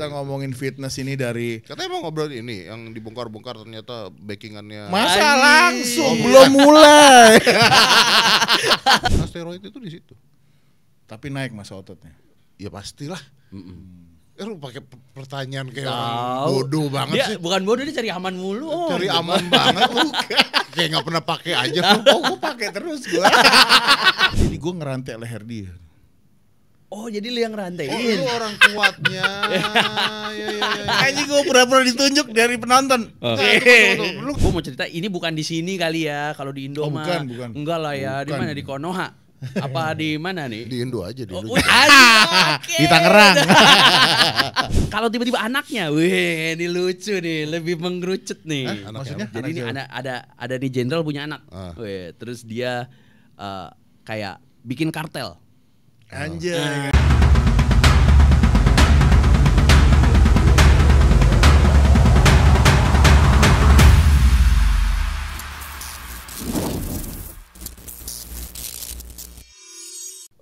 Kita ngomongin fitness ini dari Katanya mau ngobrol ini yang dibongkar-bongkar ternyata backingannya. masa langsung belum mulai. Nah, steroid itu di situ. Tapi naik masa ototnya. Ya pastilah. Lu pakai pertanyaan kayak Tahu. orang bodoh banget Dia sih. bukan bodoh, dia cari aman mulu. Cari aman banget lu. Kayak nggak pernah pakai aja. Gue pakai terus gue. Jadi gue ngerantai leher dia. Oh, jadi lu yang Oh, rantain. lu orang kuatnya. Kayaknya gue pura-pura ditunjuk dari penonton. Gue mau cerita ini bukan di sini kali ya. Kalau di Indo Oh, mah bukan. enggak lah ya. Di Bukan. mana, di Konoha? Apa di mana nih? Di Indo aja di Indo. Di Tangerang. Kalau tiba-tiba anaknya, wih, ini lucu nih, lebih mengerucut nih. Maksudnya? Jadi ini Anak ada nih jenderal punya anak. Ah. Wih, terus dia kayak bikin kartel. Anjay.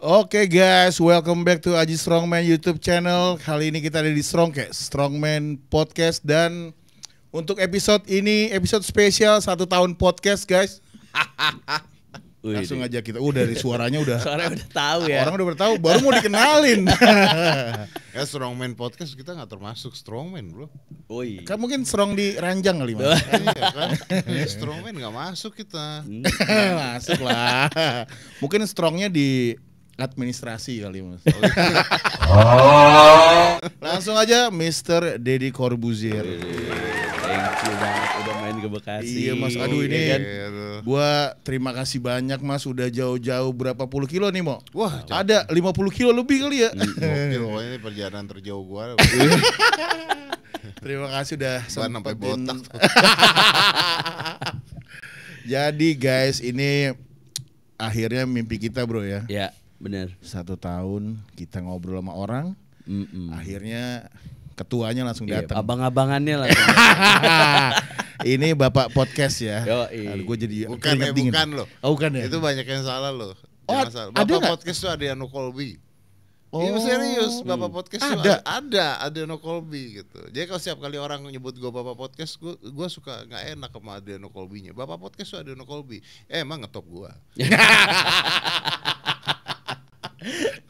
Oke guys, welcome back to Aji Strongman YouTube channel. Kali ini kita ada di Strongman Podcast. Dan untuk episode ini, episode spesial 1 tahun podcast guys. Langsung aja kita, dari suaranya udah. Suaranya udah tahu ya. Orang udah tahu, baru mau dikenalin. Ya Strongman Podcast kita nggak termasuk Strongman bro. Oh iya. Kan mungkin strong di ranjang kali mas. Iya kan. Strongman nggak masuk kita. Masuk lah. Mungkin strongnya di administrasi kali mas. Langsung aja Mr. Deddy Corbuzier. Thank you banget udah main ke Bekasi. Iya mas, aduh ini Iya kan? gua terima kasih banyak mas, udah jauh-jauh berapa puluh kilo nih Mo? Wah, Ada 50 kilo lebih kali ya. gokil, pokoknya ini perjalanan terjauh gua. Terima kasih udah Ban sampai sempetin. botak. Jadi guys, ini akhirnya mimpi kita bro ya. Ya, benar. 1 tahun kita ngobrol sama orang, akhirnya ketuanya langsung Iya, datang. abang-abangannya lah. Ini bapak podcast ya. Yoi. Aduh, gue jadi Bukan keringat ya, dingin. bukan loh. Oh, bukan ya. Itu banyak yang salah loh. Oh, Jangan salah. ada Bapak nggak? podcast tuh Adriano Colby. Oh. Iya serius, Bapak podcast tuh Ada? ada Adriano Colby gitu. Jadi kalau setiap kali orang nyebut gua Bapak podcast, gua suka nggak enak sama Adriano Colby-nya. Bapak podcast tuh Adriano Colby. Emang ngetop gua.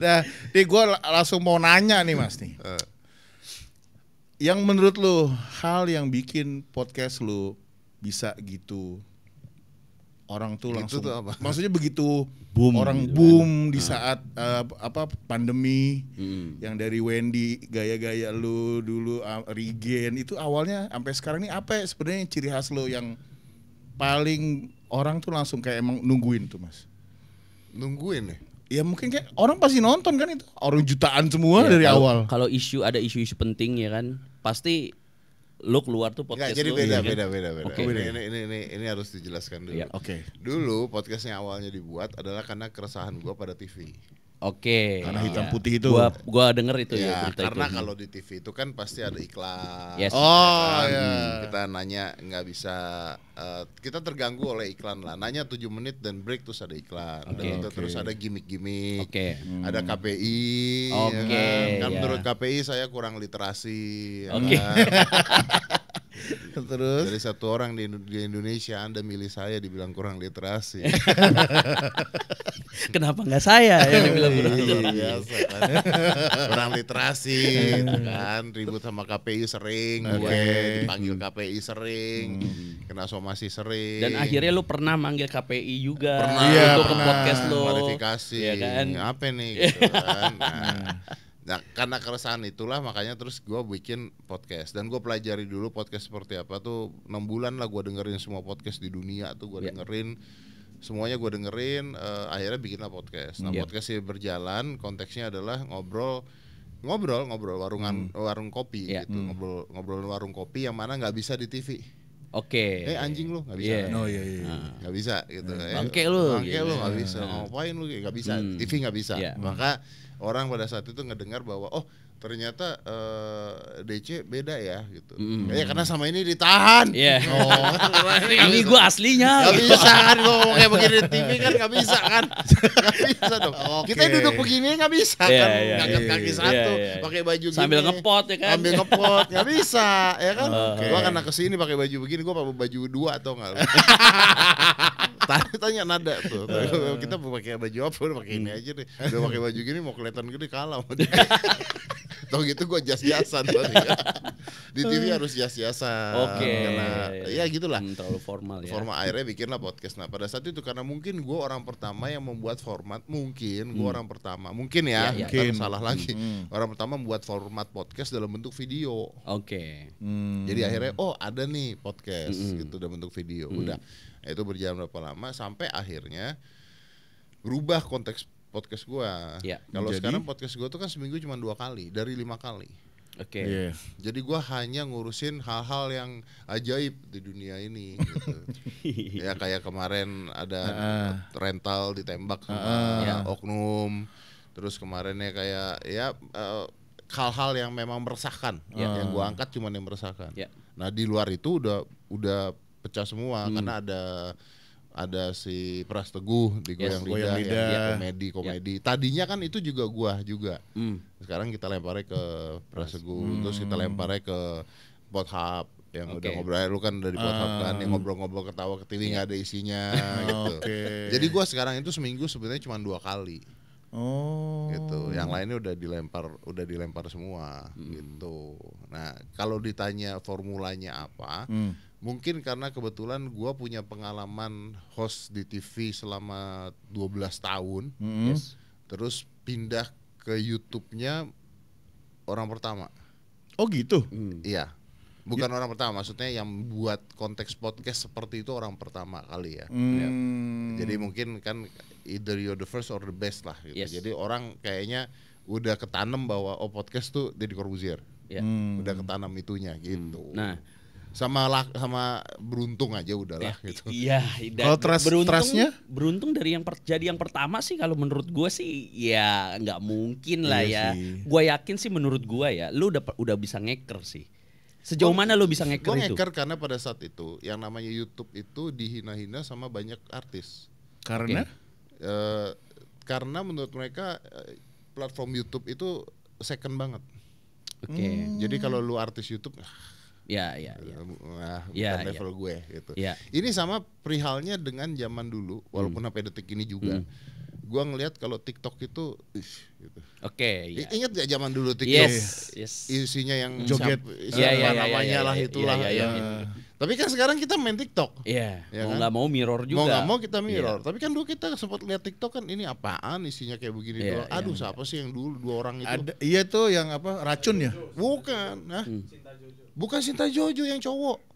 Nah, nih gue langsung mau nanya nih mas nih. Yang menurut lu hal yang bikin podcast lu bisa gitu, orang tuh Gitu langsung, tuh apa? maksudnya begitu Boom orang gitu boom di saat pandemi, Hmm. yang dari Wendy gaya-gaya lu dulu, Regen itu awalnya sampai sekarang ini apa ya sebenarnya ciri khas lu yang paling orang tuh langsung kayak emang nungguin tuh mas? Nungguin ya. Ya mungkin kayak orang pasti nonton kan itu, orang jutaan semua Ya, dari kalau- awal. Kalau ada isu-isu penting ya kan, pasti lu keluar tuh Enggak, podcast jadi lu. beda, ya kan? beda. Oke, Ini, beda. ini harus dijelaskan dulu. Iya. Oke. Dulu podcastnya awalnya dibuat adalah karena keresahan gua pada TV. Oke. Karena hitam Iya. putih itu. Gua denger itu ya, Ya, berita karena itu. kalau di TV itu kan pasti ada iklan. Yes. Oh Kan, ya. Kita nanya nggak bisa, kita terganggu oleh iklan lah. Nanya 7 menit dan break terus ada iklan. Dan itu Oke. terus ada gimmick-gimmick. Oke. Ada KPI. Oke, ya kan ya. menurut KPI saya kurang literasi. ya Oke. kan? Terus Dari satu orang di Indonesia Anda milih saya dibilang kurang literasi. Kenapa nggak saya yang dibilang Luar begitu? biasa kan. Kurang literasi gitu kan, ribut sama KPI sering, gue Oke. dipanggil KPI sering, kena somasi sering. Dan akhirnya lu pernah manggil KPI juga Pernah. Iya, untuk ke pernah. podcast lu. klarifikasi, Iya kan? apa nih gitu kan. Nah, karena keresahan itulah makanya terus gue bikin podcast. Dan gue pelajari dulu podcast seperti apa tuh. 6 bulan lah gue dengerin semua podcast di dunia tuh gue Iya. dengerin. Semuanya gue dengerin, akhirnya bikinlah podcast. Nah Iya. podcastnya berjalan, konteksnya adalah ngobrol warung kopi Iya. gitu. Ngobrol warung kopi yang mana nggak bisa di TV. Oke. Anjing lu nggak bisa. Iya. oh iya iya. Nggak bisa gitu. Bangke lu, Bangke gitu. lu nggak bisa. Ngapain lu nggak bisa. TV nggak bisa. Iya. Maka orang pada saat itu ngedengar bahwa oh ternyata DC beda ya gitu. Ya karena sama ini ditahan. Iya. Oh. Ini gue aslinya. Gak bisa kan gue ngomong kayak begini di TV kan gak bisa kan. Gak bisa dong. Oke. Kita duduk begini gak bisa Iya, kan. iya, Ngangkat iya, kaki iya. satu, Iya, iya. pakai baju gini. Sambil ngepot ya kan. Sambil ngepot, gak bisa ya kan. Oke. Gue karena kesini pakai baju begini, gue pakai baju 2 atau enggak. Tanya nada tuh. Kita mau pakai baju apa? Udah pakai ini aja deh. Udah pakai baju gini mau kelihatan gede kalah sama dia. Tau gitu gue jas-jasan. Di TV harus jas-jasan. Oke. Karena ya gitulah. Terlalu formal ya. Format akhirnya bikinlah podcast. Nah pada saat itu karena mungkin gue orang pertama yang membuat format. Mungkin gue orang pertama. Mungkin ya. Iya, iya. Ntar Mungkin. salah lagi. Orang pertama membuat format podcast dalam bentuk video. Oke. Jadi akhirnya ada nih podcast gitu dalam bentuk video. Udah. Itu berjalan berapa lama sampai akhirnya berubah konteks podcast gua. Ya. Kalau Jadi? sekarang podcast gua tuh kan seminggu cuma 2 kali dari 5 kali. Oke. Iya. Jadi gua hanya ngurusin hal-hal yang ajaib di dunia ini gitu. Ya kayak kemarin ada rental ditembak sama oknum. Terus kemarinnya kayak hal-hal yang memang meresahkan. Yang gua angkat cuma yang meresahkan. Ya. Nah, di luar itu udah pecah semua karena ada si Pras Teguh di Goyang Goyang Lidah, Lidah. yang dia komedi. Tadinya kan itu juga gua juga. Hmm. Sekarang kita lemparnya ke Pras Teguh, terus kita lemparnya ke Pothub yang Oke. udah ngobrol, lu kan dari Pothub kan yang ngobrol-ngobrol ketawa ketiwi nggak ada isinya gitu. Oke. Jadi gua sekarang itu seminggu sebenarnya cuma 2 kali Oh. gitu. Yang lainnya udah dilempar semua gitu. Nah, kalau ditanya formulanya apa? Mungkin karena kebetulan gua punya pengalaman host di TV selama 12 tahun. Yes. Terus pindah ke YouTube-nya orang pertama. Oh gitu. Iya. Bukan orang pertama, maksudnya yang buat konteks podcast seperti itu orang pertama kali ya. Jadi mungkin kan either you're the first or the best lah gitu. Yes. Jadi orang kayaknya udah ketanam bahwa podcast tuh Deddy Corbuzier. Ya. Udah ketanam itunya gitu. Nah, sama beruntung aja udahlah ya, gitu. iya. Kalau trustnya? Beruntung dari jadi yang pertama sih kalau menurut gue sih ya nggak mungkin lah Iya ya. sih. Gue yakin sih menurut gue ya, lu udah bisa ngeker sih. Sejauh mana lu bisa ngeker Gue itu? ngeker karena pada saat itu yang namanya YouTube itu dihina-hina sama banyak artis. Karena Karena menurut mereka platform YouTube itu second banget. Oke. Jadi kalau lu artis YouTube Ya. bukan Ya, level gue gitu. Ya. Ini sama perihalnya dengan zaman dulu, walaupun sampai detik ini juga. Gua ngelihat kalau TikTok itu gitu. Oke. Ya. Ingat gak zaman dulu TikTok? Yes. Isinya yang Joget. siapa namanya lah itulah. Iya. Tapi kan sekarang kita main TikTok. Iya. Ya Mau kan? nggak mau mirror juga. Mau nggak mau kita mirror. Iya. Tapi kan dulu kita sempat lihat TikTok kan ini apaan isinya kayak begini Iya, doang. Aduh siapa sih yang dulu 2 orang itu? ada iya tuh yang apa racun ya? Bukan, bukan Sinta Jojo yang cowok.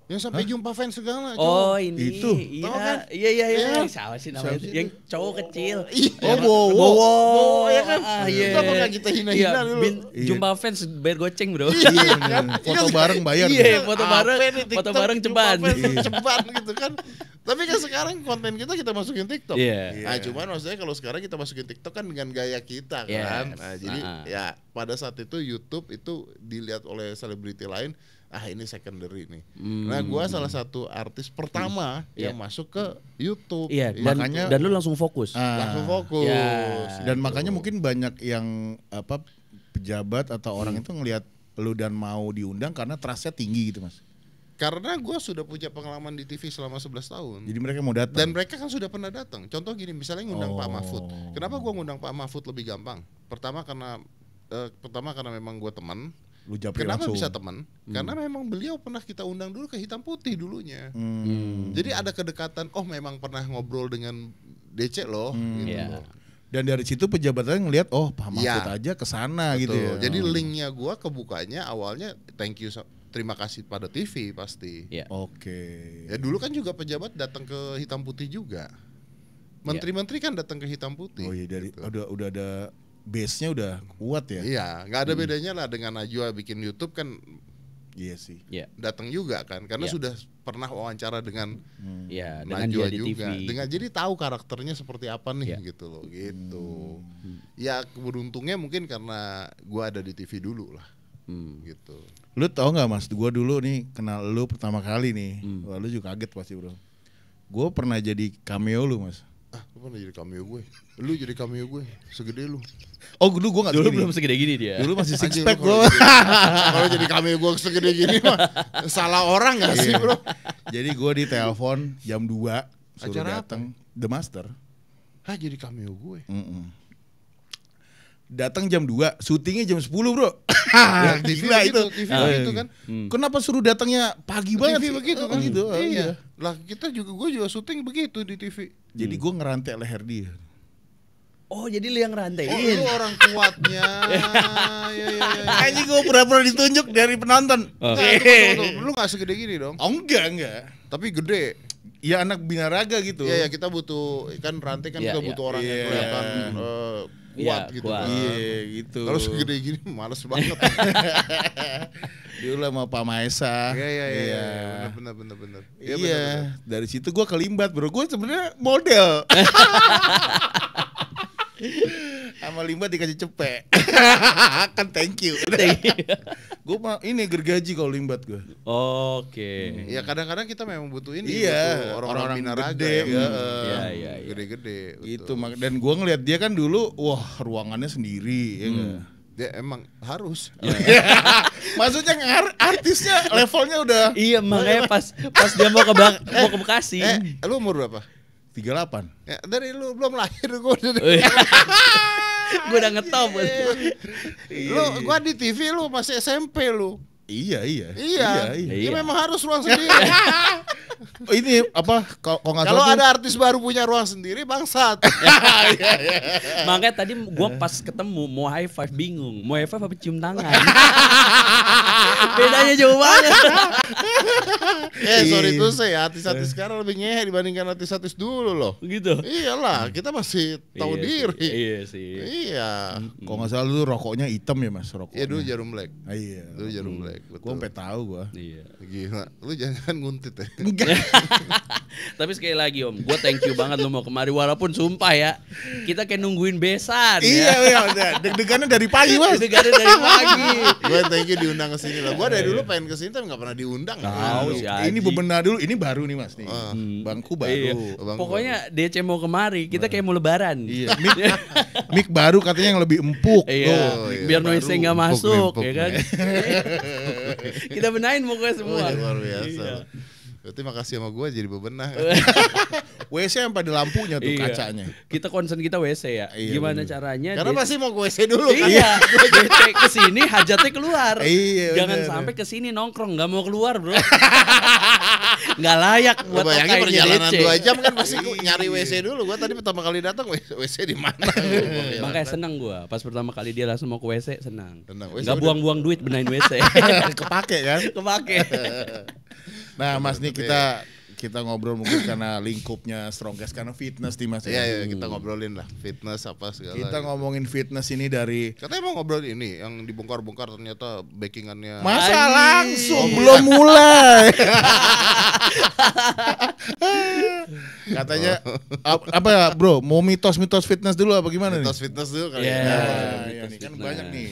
Yang sampai jumpa fans segala cowok. Oh ini Itu. Iya. Tahu kan? Iya. Iya. Siapa sih namanya? Siapa sih Yang cowok kecil. Iya. Bowo. Ya kan? Iya. Itu apa nggak kita hina-hina dulu? Jumpa fans bayar goceng, Bro. Iya kan? Foto bareng bayar. Iya, foto bareng. Apa nih, Foto TikTok bareng jumpa ceban. fans ceban gitu kan. Tapi kan sekarang konten kita masukin TikTok. Iya. Nah, cuman maksudnya kalau sekarang kita masukin TikTok kan dengan gaya kita kan. Yes. Nah, jadi ya pada saat itu YouTube itu dilihat oleh selebriti lain, ini secondary nih. Nah, gua salah satu artis pertama yang masuk ke YouTube. Iya, Makanya- dan lu langsung fokus. Langsung fokus. Ya. Dan makanya mungkin banyak yang pejabat atau orang itu ngelihat lu dan mau diundang karena trustnya tinggi gitu Mas. Karena gua sudah punya pengalaman di TV selama 11 tahun. Jadi mereka mau datang. Dan mereka kan sudah pernah datang. Contoh gini, misalnya ngundang Pak Mahfud. Kenapa gua ngundang Pak Mahfud lebih gampang? Pertama karena memang gua teman. Lu japri Kenapa langsung. bisa teman? Karena memang beliau pernah kita undang dulu ke Hitam Putih dulunya. Jadi ada kedekatan. Oh, memang pernah ngobrol dengan DC loh. Gitu. Iya. Dan dari situ pejabatnya ngelihat Pak Mahfud Iya. aja ke sana gitu ya. Betul. Jadi linknya gua kebukanya awalnya terima kasih pada TV pasti. Iya. Oke. Ya dulu kan juga pejabat datang ke Hitam Putih juga. Menteri-menteri kan datang ke Hitam Putih. Oh iya dari gitu. udah ada base-nya udah kuat ya. Iya, nggak ada bedanya lah dengan Najwa bikin YouTube kan Iya sih. Iya. datang juga kan, karena Iya. sudah pernah wawancara dengan Iya, dengan Najwa dia di juga, TV. dengan jadi tahu karakternya seperti apa nih Iya. gitu loh, gitu. Ya beruntungnya mungkin karena gua ada di TV dulu lah, gitu. Lu tau nggak Mas, gue dulu nih kenal lu pertama kali nih, wah lu juga kaget pasti bro. Gue pernah jadi cameo lu Mas. Lu pernah jadi cameo gue? Lu jadi cameo gue, segede lu. Oh dulu gue nggak Dulu segini. belum segede gini dia. Dulu masih six Anjing, pack lu gue. Kalau jadi cameo gue segede gini mah salah orang gak sih bro? Jadi gue ditelepon jam 2 suruh Acara datang The Master. Hah, jadi cameo gue? Datang jam 2, syutingnya jam 10 bro. Ya, TV Gila begitu, itu. TV begitu kan? Kenapa suruh datangnya pagi banget TV sih? begitu kan? Gitu. Iya. Lah kita juga, gue juga syuting begitu di TV. Jadi gue ngerantai leher dia. Oh jadi lu yang Oh, rantain. lu orang kuatnya. Ya. Kayaknya gue pura-pura ditunjuk dari penonton. Tunggu. Lu gak segede gini dong? Oh enggak. Tapi gede. Ya anak binaraga gitu. Iya, kita butuh, kan rantai kan Iya, kita iya. butuh orang yang Iya. kelihatan kuat Iya, gitu kuat. kan. Iya gitu. Kalau segede gini males banget. Dia lah sama Pak Maesa. Iya. Bener. Iya, bener. dari situ gue kelimbat bro. Gue sebenarnya model. Sama limbat dikasih cepek. Kan thank you. Gue mah ini gergaji kalau limbat gue. Oke. Iya, kadang-kadang kita memang butuh ini, Iya, butuh orang-orang binaraga gede, ya. Iya. Gede-gede. Itu betul. dan gue ngeliat dia kan dulu, wah ruangannya sendiri. Ya nggak? Dia emang harus. Maksudnya artisnya levelnya udah Iya makanya pas dia mau ke Bekasi. Lu umur berapa? 38. Ya, dari lu belum lahir gue udah. Gue udah ngetop. Gua di TV lu masih SMP lu. Iya. Iya. Iya. Memang harus ruang sendiri. Oh, ini apa? Kalau nggak Kalau salah tuh- ada artis baru punya ruang sendiri bangsat. Makanya tadi gue pas ketemu mau high five bingung. Mau high five apa cium tangan? Bedanya jauh banget. Sorry tuh saya artis-artis sekarang lebih ngehe dibandingkan artis-artis dulu loh. Gitu. Iyalah, kita masih tahu Iya diri. sih, Iya sih. Iya. Kalau nggak salah dulu rokoknya hitam ya mas rokoknya. Iya dulu jarum black. Iya. Dulu jarum black. Gue Betul. sampai tahu gue. Iya. Gila, lu jangan nguntit ya. Tapi sekali lagi Om, gue thank you banget lu mau kemari walaupun sumpah ya kita kayak nungguin besan Iya, ya. udah. Deg-degannya dari pagi mas. Negara dari pagi. Gue thank you diundang ke sini lah. Gue dari dulu pengen ke sini tapi nggak pernah diundang. Tahu sih, Haji. Ini bebenah dulu. Ini baru nih mas nih. Bangku baru. Iya. Bang, Pokoknya DC mau kemari, kita kayak mau lebaran. Iya. Mic baru katanya yang lebih empuk. Iya, Oh, iya, biar baru noise nggak empuk, masuk, empuk. ya kan? Kita benahin pokoknya semua. Luar biasa. Iya. Berarti makasih sama gue jadi bebenah. WC sampai ada lampunya tuh Iya. kacanya. Kita concern kita WC ya. Iya, Gimana bener. caranya? Karena dia- pasti mau ke WC dulu kan. Iya, DC kesini hajatnya keluar. Iya, Jangan bener. sampai kesini nongkrong nggak mau keluar bro. Nggak layak Lu buat bayangin OKI-nya perjalanan DC. 2 jam kan pasti nyari WC dulu. Gue tadi pertama kali datang WC di mana? Makanya seneng gua pas pertama kali dia langsung mau ke WC senang. Senang. WC Nggak udah- buang-buang duit benahin WC. Kepake kan. Kepake. Nah mas nih kita ngobrol mungkin karena lingkupnya Strongcast karena fitness nih mas. ya. Iya, kita ngobrolin lah fitness apa segala. Kita ngomongin fitness ini dari Katanya mau ngobrol ini yang dibongkar-bongkar ternyata backingannya. masa Anjing. langsung belum mulai. Katanya apa ya bro? Mau mitos-mitos fitness dulu apa gimana nih? Mitos fitness dulu kali Iya. ya. Nah, mitos iya nih kan fitness. banyak nih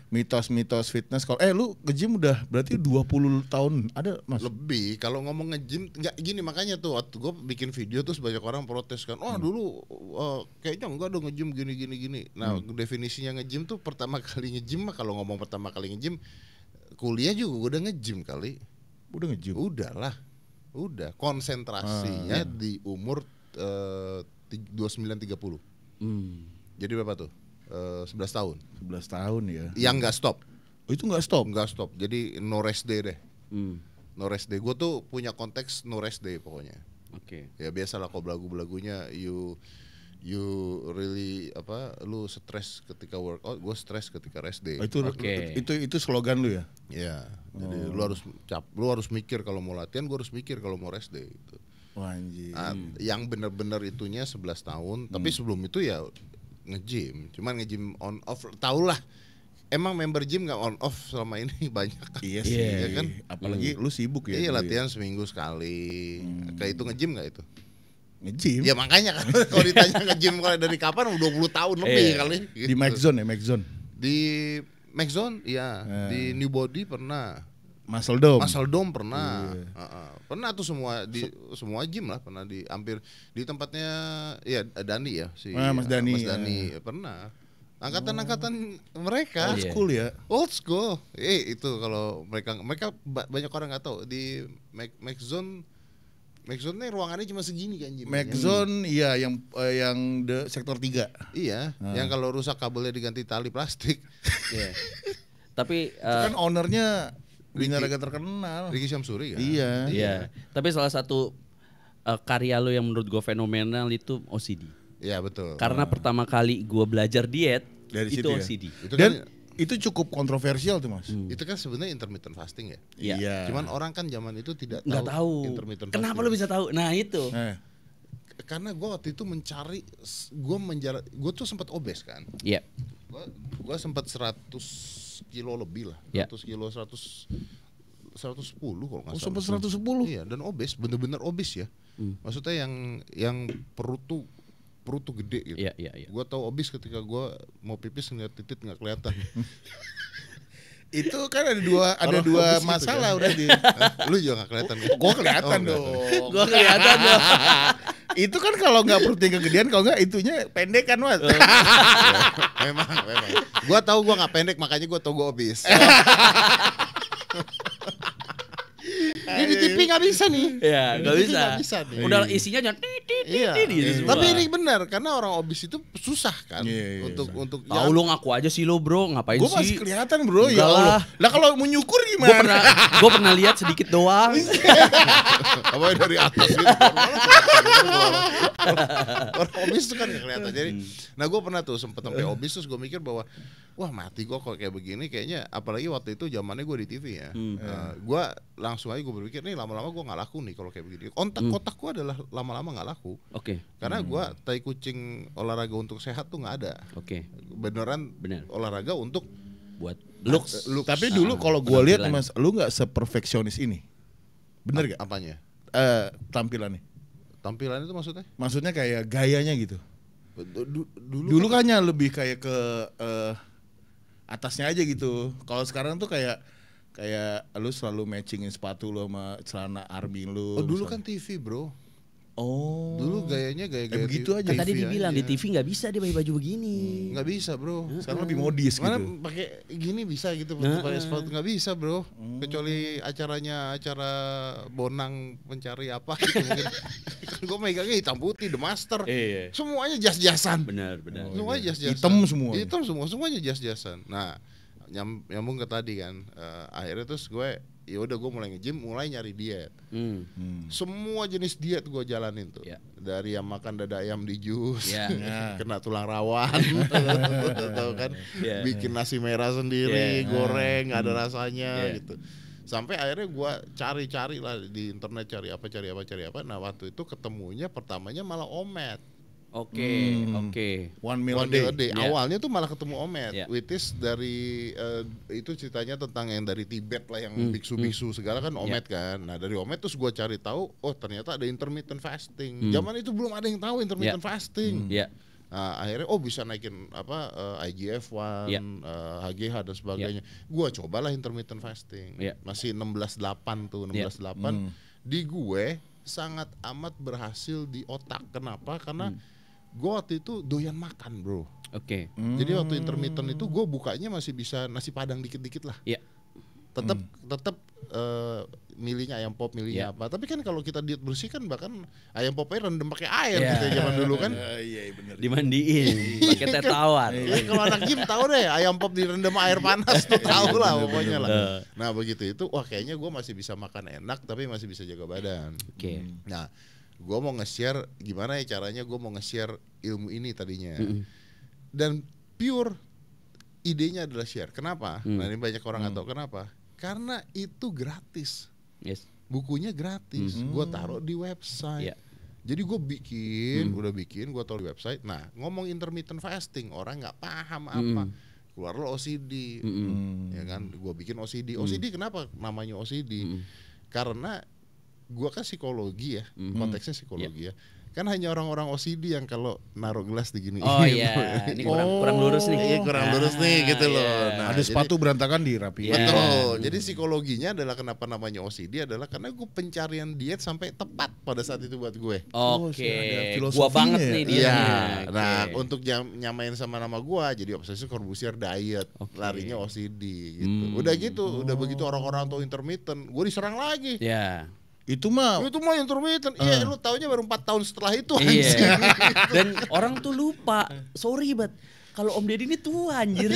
mitos-mitos fitness. Kalau lu nge-gym udah berarti 20 tahun ada mas? Lebih kalau ngomong nge-gym nggak gini, makanya tuh waktu gue bikin video terus banyak orang protes kan. Oh dulu kayaknya enggak dong nge-gym gini. Nah definisinya nge-gym tuh pertama kali nge-gym mah, kalau ngomong pertama kali nge-gym kuliah juga gue udah nge-gym kali. Udah nge-gym? Udah konsentrasinya di umur 29-30. Jadi berapa tuh? 11 tahun. 11 tahun ya. Yang nggak stop. Oh itu nggak stop? Nggak stop. Jadi no rest day deh. Hmm. No rest day. Gue tuh punya konteks no rest day pokoknya. Oke. Ya biasalah kok belagu-belagunya you really lu stres ketika workout, gue stres ketika rest day. Oh, itu slogan lu ya? Ya. Jadi lu harus mikir kalau mau latihan, gue harus mikir kalau mau rest day gitu. Wah, anjing. Yang bener-bener itunya 11 tahun, tapi sebelum itu ya nge-gym. Cuman nge-gym on off, tau lah. Emang member gym gak on off selama ini banyak. Iya sih, Iya. Ya kan? Apalagi lu sibuk ya. Iya, dulu latihan seminggu sekali. Kayak itu nge-gym gak itu? ya. Nge-gym. Ya makanya kan kalau ditanya nge-gym mulai dari kapan 20 tahun lebih Iya. kali. Di Max Zone ya, Max Zone. Di Max Zone, iya. Di New Body pernah. Muscle Dome. Muscle Dome pernah. Pernah tuh semua gym lah pernah di hampir di tempatnya ya Dani ya Mas Dani. Mas Dani pernah. Angkatan-angkatan mereka Old school ya. Old school. Itu kalau mereka banyak orang nggak tahu di Max Zone nih ruangannya cuma segini kan gym. Max Zone iya yang sektor 3. Iya, yang kalau rusak kabelnya diganti tali plastik. Iya. Tapi Itu kan ownernya binaraga terkenal. Ricky Syamsuri kan. Iya. Tapi salah satu karya lo yang menurut gue fenomenal itu OCD. Iya betul. Karena pertama kali gue belajar diet Dari itu situ ya? OCD. Dan itu cukup kontroversial tuh Mas. Itu kan sebenarnya intermittent fasting ya. Iya. Cuman orang kan zaman itu Nggak tahu. intermittent Kenapa fasting. lo bisa tahu? Nah itu. Karena gue waktu itu mencari, gue tuh sempat obes kan. Iya. Gue sempat 100 kilo lebih lah. Ya. 100 kilo 110 kalau nggak salah. Sampai 110. Iya, dan obes, bener-bener obes ya. Maksudnya yang perut tuh gede gitu. Iya. Gue tahu obes ketika gue mau pipis ngeliat titit nggak kelihatan. Itu kan ada dua masalah gitu udah di. Lu juga nggak kelihatan kan? Gua kelihatan dong. Gue kelihatan dong. Itu kan kalau nggak perutnya kegedean, kalau nggak itunya pendek kan Mas. memang. Gua tahu gua nggak pendek, makanya gua tahu gua obes. Ini di TV nggak bisa nih. Iya, nggak Ini bisa. nggak bisa nih. Udah isinya jangan Iya. gitu semua. Tapi ini benar karena orang obes itu susah kan Iya. untuk Tahu lo ngaku aja sih lo bro, ngapain Gue masih sih? kelihatan bro, Enggak ya Allah. lah. Lah kalau mau nyukur Gue gimana? pernah lihat sedikit doang. apa dari atas gitu. Orang obes itu kan nggak kelihatan. Jadi, nah gue pernah tuh sempet sampai obes terus gue mikir bahwa wah mati gue kalau kayak begini kayaknya, apalagi waktu itu zamannya gue di TV ya. Gue langsung aja gue berpikir nih lama-lama gue nggak laku nih kalau kayak begini. Otak gue adalah lama-lama nggak laku. Oke. Karena gue tai kucing olahraga untuk sehat tuh nggak ada. Oke. Beneran Bener. olahraga untuk Buat looks. Tapi dulu kalau gue lihat penampilan. Mas, lu nggak seperfeksionis ini. Bener gak? apanya? Tampilannya. Tampilan itu maksudnya? Maksudnya kayak gayanya gitu. Dulu Dulu kan lebih kayak ke atasnya aja gitu. Kalau sekarang tuh kayak lu selalu matchingin sepatu lu sama celana army lu. dulu kan TV bro. Oh. Dulu gayanya gaya-gaya begitu TV aja. Kan tadi dibilang aja. di TV nggak bisa dia pakai baju begini. Nggak bisa bro. Sekarang lebih modis Mana gitu. pakai gini bisa gitu, pakai sepatu nggak bisa bro. Kecuali acara Bonang mencari apa gitu mungkin. Kan gue megangnya hitam putih, The Master. Iya. Semuanya jas-jasan. Benar. Semuanya jas-jasan. Hitam semua. Semuanya jas-jasan. Nah, nyambung ke tadi kan. Akhirnya terus gue ya udah gue mulai nge-gym, mulai nyari diet. Semua jenis diet gue jalanin tuh. Ya. Dari yang makan dada ayam di jus, Ya. kena tulang rawan, tahu kan? Ya. Bikin nasi merah sendiri, Ya. goreng nggak ada rasanya Ya. gitu. Sampai akhirnya gue cari-cari lah di internet, cari apa. Nah waktu itu ketemunya pertamanya malah Omet. Oke. One meal One a day. day a day. Yeah. Awalnya tuh malah ketemu Omet, Yeah. which is dari itu ceritanya tentang yang dari Tibet lah, yang biksu-biksu segala kan Omet kan. Nah dari Omet terus gue cari tahu, oh ternyata ada intermittent fasting. Zaman itu belum ada yang tahu intermittent fasting. Ya. Nah, akhirnya bisa naikin IGF-1, Yeah. HGH dan sebagainya. Gue cobalah intermittent fasting. Yeah. Masih 16-8 tuh, 16-8. Di gue sangat amat berhasil di otak. Kenapa? Karena gue waktu itu doyan makan bro. Oke. Jadi waktu intermittent itu gue bukanya masih bisa nasi padang dikit-dikit lah. Ya. Tetap milihnya ayam pop, milihnya apa. Tapi kan kalau kita diet bersih kan bahkan ayam popnya rendem pakai air Ya. gitu ya zaman dulu kan. Iya benar. Dimandiin pakai teh tawar. Kalau anak gym tahu deh ayam pop direndam air panas tuh tahu lah pokoknya lah. Nah begitu itu, wah kayaknya gue masih bisa makan enak tapi masih bisa jaga badan. Oke. Nah, gue mau nge-share gimana ya caranya gue mau nge-share ilmu ini tadinya. Dan pure idenya adalah share. Kenapa? Nah ini banyak orang nggak tahu kenapa. Karena itu gratis. Yes. Bukunya gratis. Gue taruh di website. Yeah. Jadi gue bikin, gue taruh di website. Nah ngomong intermittent fasting, orang nggak paham apa. Keluar lo OCD, ya kan? Gue bikin OCD. OCD kenapa namanya OCD? Karena gue kan psikologi ya, konteksnya psikologi ya. Kan hanya orang-orang OCD yang kalau naruh gelas digini. Oh iya, ini kurang lurus nih. Iya, kurang lurus nih gitu loh. Iya. Nah, Ada jadi- sepatu berantakan dirapiin. Iya. Betul. Jadi psikologinya adalah kenapa namanya OCD adalah karena gue pencarian diet sampai tepat pada saat itu buat gue. Oke, ada gua filosofinya banget ya. nih dia. Iya. Oke. Nah, untuk nyamain sama nama gua jadi obsesi Corbusier diet, Oke. larinya OCD gitu. Udah gitu, udah begitu orang-orang tahu intermittent, gua diserang lagi. Ya. Itu mah Itu mah intermittent. Iya, lu taunya baru 4 tahun setelah itu Iya. anjing. Dan orang tuh lupa. Sorry bat. Kalau Om Deddy ini tua anjir.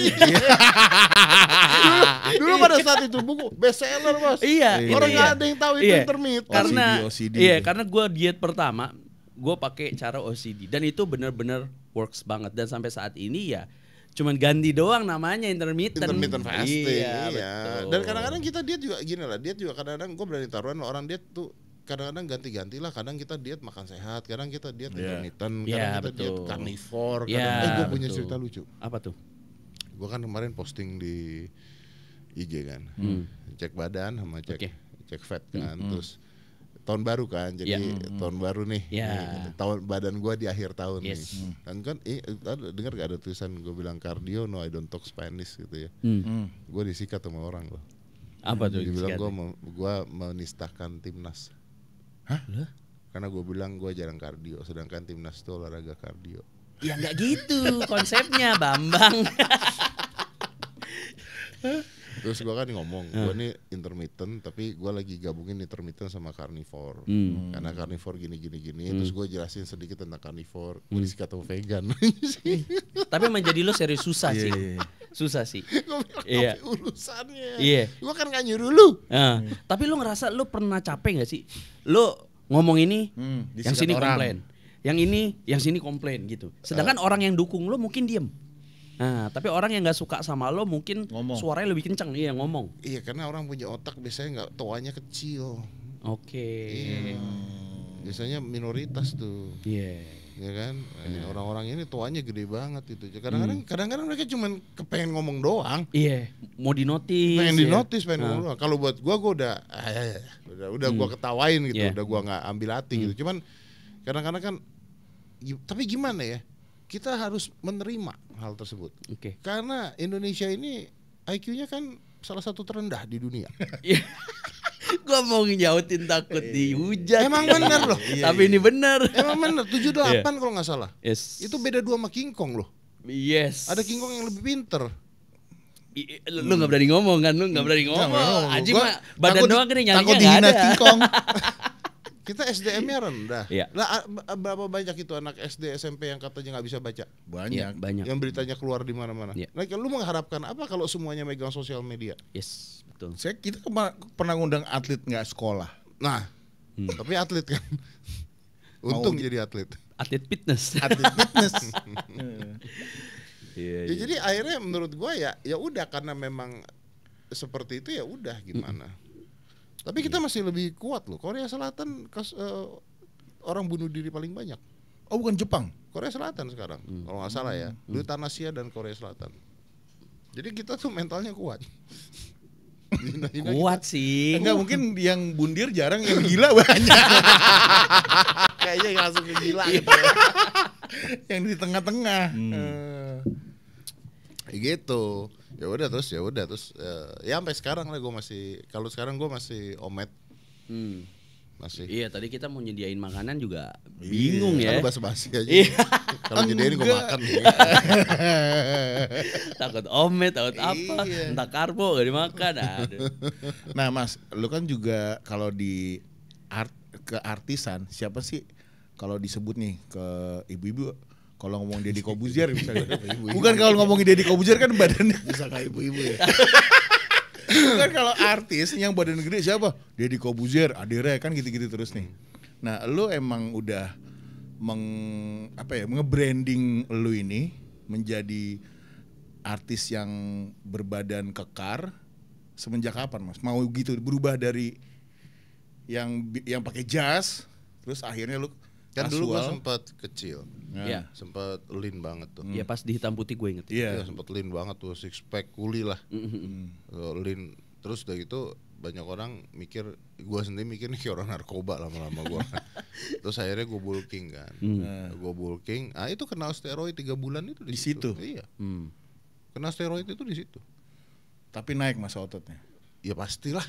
Dulu pada saat itu buku best seller, Bos. Iya. Orang itu nggak iya. ada yang tahu itu Iya. intermittent. Karena OCD. iya, karena gue diet pertama, gue pakai cara OCD dan itu benar-benar works banget dan sampai saat ini ya cuman ganti doang namanya intermittent. Intermittent fasting. Iya, Iya. betul. Dan kadang-kadang kita diet juga gini lah. Diet juga kadang-kadang gue berani taruhan orang diet tuh kadang-kadang ganti-ganti lah. Kadang kita diet makan sehat, kadang kita diet intermittent, kadang Iya, kita diet betul. carnivore. Iya, Kadang gue punya betul. cerita lucu. Apa tuh? Gue kan kemarin posting di IG kan, cek badan sama cek Oke. cek fat kan, terus tahun baru kan, jadi tahun baru nih, Ya. tahun badan gue di akhir tahun Yes. nih, kan dengar gak ada tulisan gue bilang cardio no I don't talk Spanish gitu ya, gue disikat sama orang loh, Apa tuh? dibilang gue menistakan timnas, karena gue bilang gue jarang kardio, sedangkan timnas itu olahraga kardio. Ya nggak gitu konsepnya Bambang. Terus gue kan ngomong, gue nih intermittent tapi gue lagi gabungin intermittent sama carnivore. Karena carnivore gini. Terus gue jelasin sedikit tentang carnivore. Gue disikat sama vegan. Tapi menjadi lo serius susah sih. Susah sih. Gue bilang Iya. apa urusannya? Iya. Gue kan gak nyuruh lu. Nah, tapi lo ngerasa lo pernah capek gak sih? Lo ngomong ini, yang disikat sini orang. komplain. Yang ini, yang sini komplain gitu. Sedangkan orang yang dukung lo mungkin diem. Nah, tapi orang yang nggak suka sama lo mungkin Ngomong. suaranya lebih kencang, iya ngomong. Iya karena orang punya otak biasanya nggak toanya kecil. Oke. Biasanya minoritas tuh. Iya. Ya kan, orang-orang ini toanya gede banget itu. Kadang-kadang mereka cuman kepengen ngomong doang. Iya, mau dinotis. Pengen ya. dinotis, pengen ngomong doang. Kalau buat gua udah gua ketawain gitu, Iya. udah gua nggak ambil hati gitu. Cuman kadang-kadang kan, tapi gimana ya? Kita harus menerima hal tersebut. Oke. Karena Indonesia ini IQ-nya kan salah satu terendah di dunia. Iya. Gua mau nyautin takut dihujat. Emang bener loh. Tapi ini bener. Emang bener 78 kalau nggak salah. Yes. Itu beda 2 sama King Kong loh. Yes. Ada King Kong yang lebih pinter. Lu nggak berani ngomong kan? Lu nggak berani ngomong. Aji Gua mah badan doang kan takut nyalinya nggak dihina ada. King Kong. Kita SDM-nya rendah. Iya. Lah berapa banyak itu anak SD SMP yang katanya nggak bisa baca? Iya, Banyak. banyak. Yang beritanya keluar di mana-mana. Iya. Nah, lu mengharapkan apa kalau semuanya megang sosial media? Yes, betul. Kita pernah ngundang atlet nggak sekolah. Nah, tapi atlet kan. Untung jadi atlet. Atlet fitness. Atlet fitness. Iya. Ya, jadi akhirnya menurut gua ya udah karena memang seperti itu ya udah gimana. Tapi kita masih lebih kuat loh. Korea Selatan orang bunuh diri paling banyak. Oh bukan Jepang. Korea Selatan sekarang kalau nggak salah ya. Dulu Tanasia dan Korea Selatan. Jadi kita tuh mentalnya kuat. Hina-hina Kuat sih. Enggak mungkin yang bundir jarang, yang gila banyak. kayaknya langsung ke gila gitu. Yang di tengah-tengah. Gitu. Ya udah terus ya sampai sekarang lah gue masih kalau sekarang gue masih omet masih. Iya, tadi kita mau nyediain makanan juga bingung ya. Kalau basa-basi aja. Iya. Kalau nyediain gue makan. Takut omet, takut apa? Entah karbo gak dimakan. Aduh. Nah Mas, lu kan juga kalau di keartisan, siapa sih kalau disebut nih ke ibu-ibu, kalau ngomong Deddy Corbuzier misalnya. Bukan kalau ngomongin Deddy Corbuzier kan badannya bisa kayak ibu-ibu ya. Bukan kalau artis yang badan gede siapa? Deddy Corbuzier, Adera kan gitu-gitu terus nih. Nah, lu emang udah nge-branding lu ini menjadi artis yang berbadan kekar semenjak kapan, Mas? Mau gitu berubah dari yang pakai jas terus akhirnya lu Kan dulu gue kasual. sempat kecil. Iya. Sempat lean banget tuh. Iya, pas di hitam putih gue inget. Iya. Ya, sempat lean banget tuh, six pack kuli lah. Lean terus udah gitu banyak orang mikir, gue sendiri mikir nih kayak orang narkoba lama-lama gue. Terus akhirnya gue bulking kan, gue bulking. Itu kena steroid 3 bulan itu di situ. Iya. Kena steroid itu di situ. Tapi naik masa ototnya. Ya pastilah.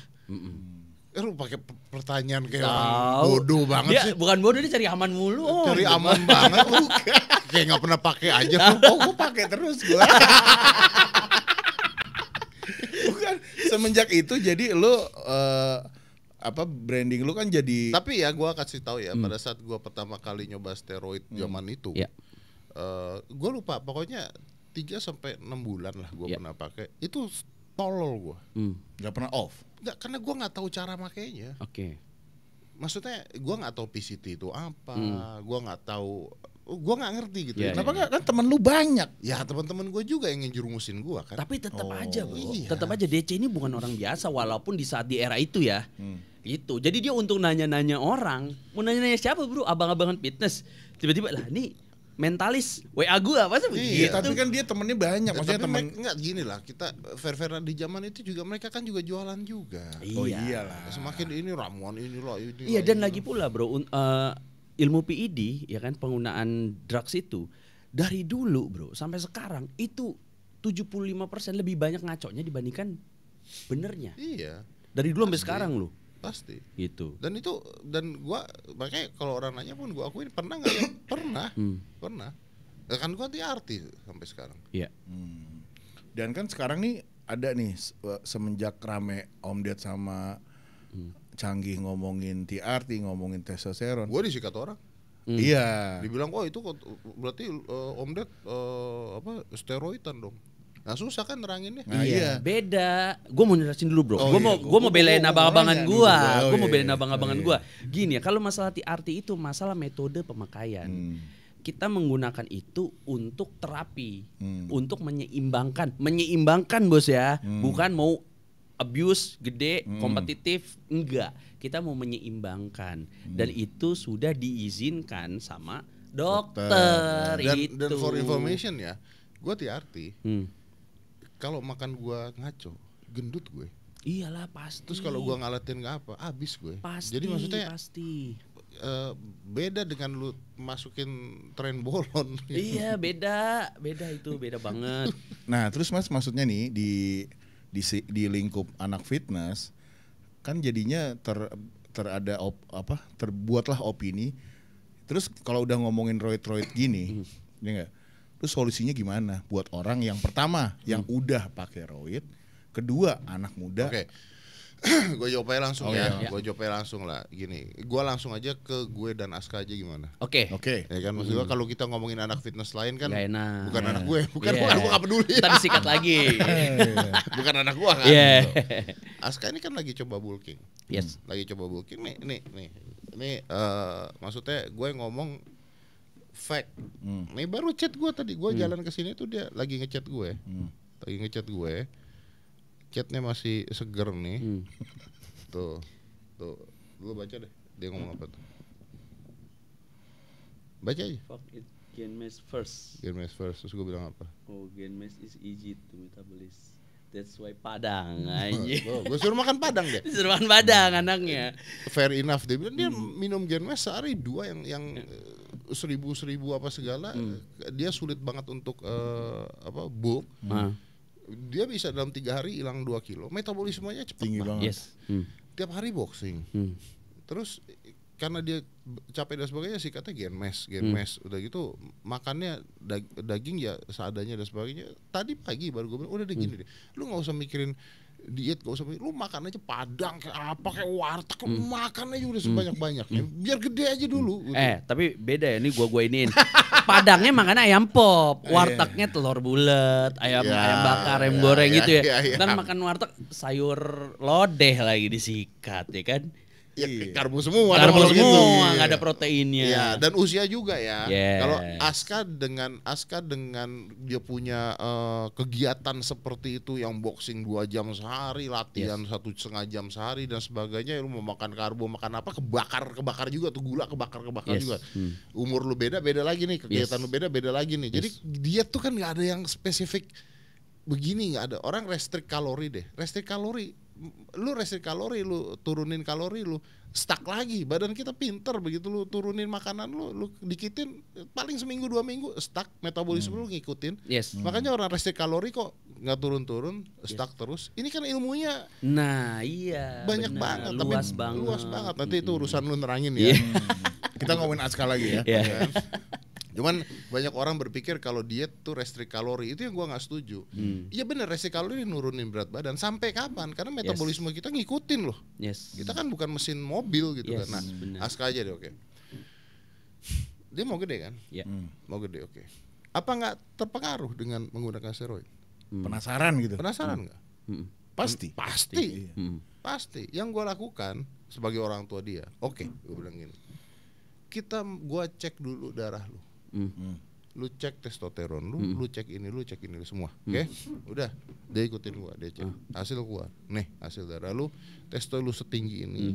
Lu pakai pertanyaan kayak orang bodoh banget dia, sih. Bukan bodoh, dia cari aman mulu. Cari aman banget. Kayak nggak pernah pakai aja. Gue pakai terus gue. Bukan, semenjak itu jadi lu branding lu kan jadi. Tapi ya gue kasih tahu ya, pada saat gue pertama kali nyoba steroid zaman itu, gue lupa, pokoknya 3-6 bulan lah gue pernah pakai. Itu tolol gue. Gak pernah off. Gak, karena gue nggak tahu cara makainya. Oke. Maksudnya gue nggak tahu PCT itu apa, gue nggak tahu. Gue nggak ngerti gitu. Kenapa nggak? Kan temen lu banyak. Ya teman-teman gue juga yang ngerumusin gue kan. Tapi tetap aja bro, iya. tetap aja DC ini bukan orang biasa walaupun di saat di era itu ya. Itu. Jadi dia untuk nanya-nanya orang, mau nanya-nanya siapa bro? Abang-abangan fitness. Tiba-tiba lah nih mentalis WA gua masa begitu. Tapi kan dia temennya banyak, maksudnya temen. Enggak gini lah, kita fair-fairan di zaman itu juga mereka kan juga jualan juga. Oh iyalah. Semakin ini ramuan ini loh. Iya dan lagi pula bro, ilmu PED ya kan, penggunaan drugs itu dari dulu bro sampai sekarang itu 75% lebih banyak ngaconya dibandingkan benernya. Iya. Dari dulu sampai sekarang loh. Pasti. Gitu. Dan gua makanya kalau orang nanya pun gua akuin pernah nggak ya? Pernah. Kan gua arti sampai sekarang. Iya. Dan kan sekarang nih ada nih semenjak rame Om Ded sama Canggih ngomongin TRT, ngomongin testosteron. Gua disikat orang. Iya. Dibilang, "Oh, itu berarti Om Ded steroidan dong." Nah, susah kan neranginnya. Nah, iya. Beda. Gue mau jelasin dulu, bro. Gue mau belain Gue abang-abangan mau belain abang-abangan gue. Gini ya, kalau masalah TRT itu masalah metode pemakaian. Kita menggunakan itu untuk terapi, untuk menyeimbangkan bos ya, bukan mau abuse gede, kompetitif, enggak. Kita mau menyeimbangkan dan itu sudah diizinkan sama dokter. Dan for information ya, gue TRT. Kalau makan gue ngaco, gendut gue. Iyalah pasti. Terus kalau gue ngalatin nggak apa, abis gue. Pasti. Jadi maksudnya pasti. Beda dengan lu masukin tren bolon. Iya beda itu beda banget. Nah terus mas, maksudnya nih di lingkup anak fitness kan jadinya terbuatlah opini. Terus kalau udah ngomongin roid gini, ya enggak? Terus solusinya gimana buat orang yang pertama yang udah pakai roid, kedua anak muda. Oke. Gue jawabnya langsung Gue jawabnya langsung lah. Gini, gue langsung aja ke gue dan Aska aja gimana? Oke. Ya kan maksudnya kalau kita ngomongin anak fitness lain kan bukan anak gue, gue gak peduli. Kita disikat lagi. Bukan anak gue kan. Aska ini kan lagi coba bulking. Yes. Lagi coba bulking nih. Maksudnya gue ngomong fact. Nih baru chat gue tadi, gue jalan ke sini tuh dia lagi ngechat gue. Chatnya masih seger nih. Tuh. Lu baca deh. Dia ngomong apa tuh? Baca aja. Fuck it, gain mass first. Terus gue bilang apa? Oh, gain mass is easy to metabolize. That's why Padang aja. Gue suruh makan Padang deh. Suruh makan Padang anaknya. Fair enough. Dia bilang dia minum gain mass sehari 2 yang 1000 apa segala. Dia sulit banget untuk bulk. Dia bisa dalam 3 hari hilang 2 kilo. Metabolismenya cepat banget. Yes. Tiap hari boxing. Terus karena dia capek dan sebagainya sih katanya gain mass. Udah gitu makannya daging ya seadanya dan sebagainya. Tadi pagi baru gue bilang udah deh gini deh. Lu gak usah mikirin diet, gak usah mikirin. Lu makan aja Padang kayak apa kayak warteg. Makan aja udah sebanyak-banyaknya. Biar gede aja dulu gitu. Tapi beda ya, ini gua iniin. Padangnya makan ayam pop, wartegnya telur bulat, ayam bakar, ayam goreng gitu ya. Dan makan warteg sayur lodeh lagi disikat ya kan. Ya, karbo semua nggak ada proteinnya. Ya, dan usia juga ya. Yes. Kalau Aska dengan dia punya kegiatan seperti itu yang boxing 2 jam sehari, latihan 1,5 jam sehari dan sebagainya, lu mau makan karbo, makan apa kebakar juga tuh, gula kebakar juga. Umur lu beda lagi nih, kegiatan lu beda lagi nih. Jadi diet tuh kan nggak ada yang spesifik begini, nggak ada. Orang restrict kalori deh. Restrict kalori lu restriksi kalori, lu turunin kalori, lu stuck lagi. Badan kita pinter, begitu lu turunin makanan lu dikitin paling seminggu 2 minggu stuck, metabolisme lu ngikutin. Yes. Makanya orang restriksi kalori kok nggak turun-turun, stuck terus. Ini kan ilmunya banyak banget, luas banget. Nanti itu urusan lu nerangin ya. Kita ngomongin Aska lagi ya. Yeah. Cuman banyak orang berpikir kalau diet tuh restriksi kalori, itu yang gua nggak setuju. Iya bener, restriksi kalori nurunin berat badan sampai kapan? Karena metabolisme kita ngikutin loh. Yes. Kita kan bukan mesin mobil gitu kan. Nah, bener. Aska aja deh, oke. Dia mau gede kan? Ya. Mau gede, oke. Apa nggak terpengaruh dengan menggunakan steroid? Penasaran gitu. Penasaran nggak? Pasti. Pasti. Yang gua lakukan sebagai orang tua dia, oke, gua bilang gini. Gua cek dulu darah lu. Lu cek testosteron lu cek ini semua. Oke? Udah, dia ikutin gua, dia cek. Hasil keluar. Nih, hasil darah lu, testo lu setinggi ini,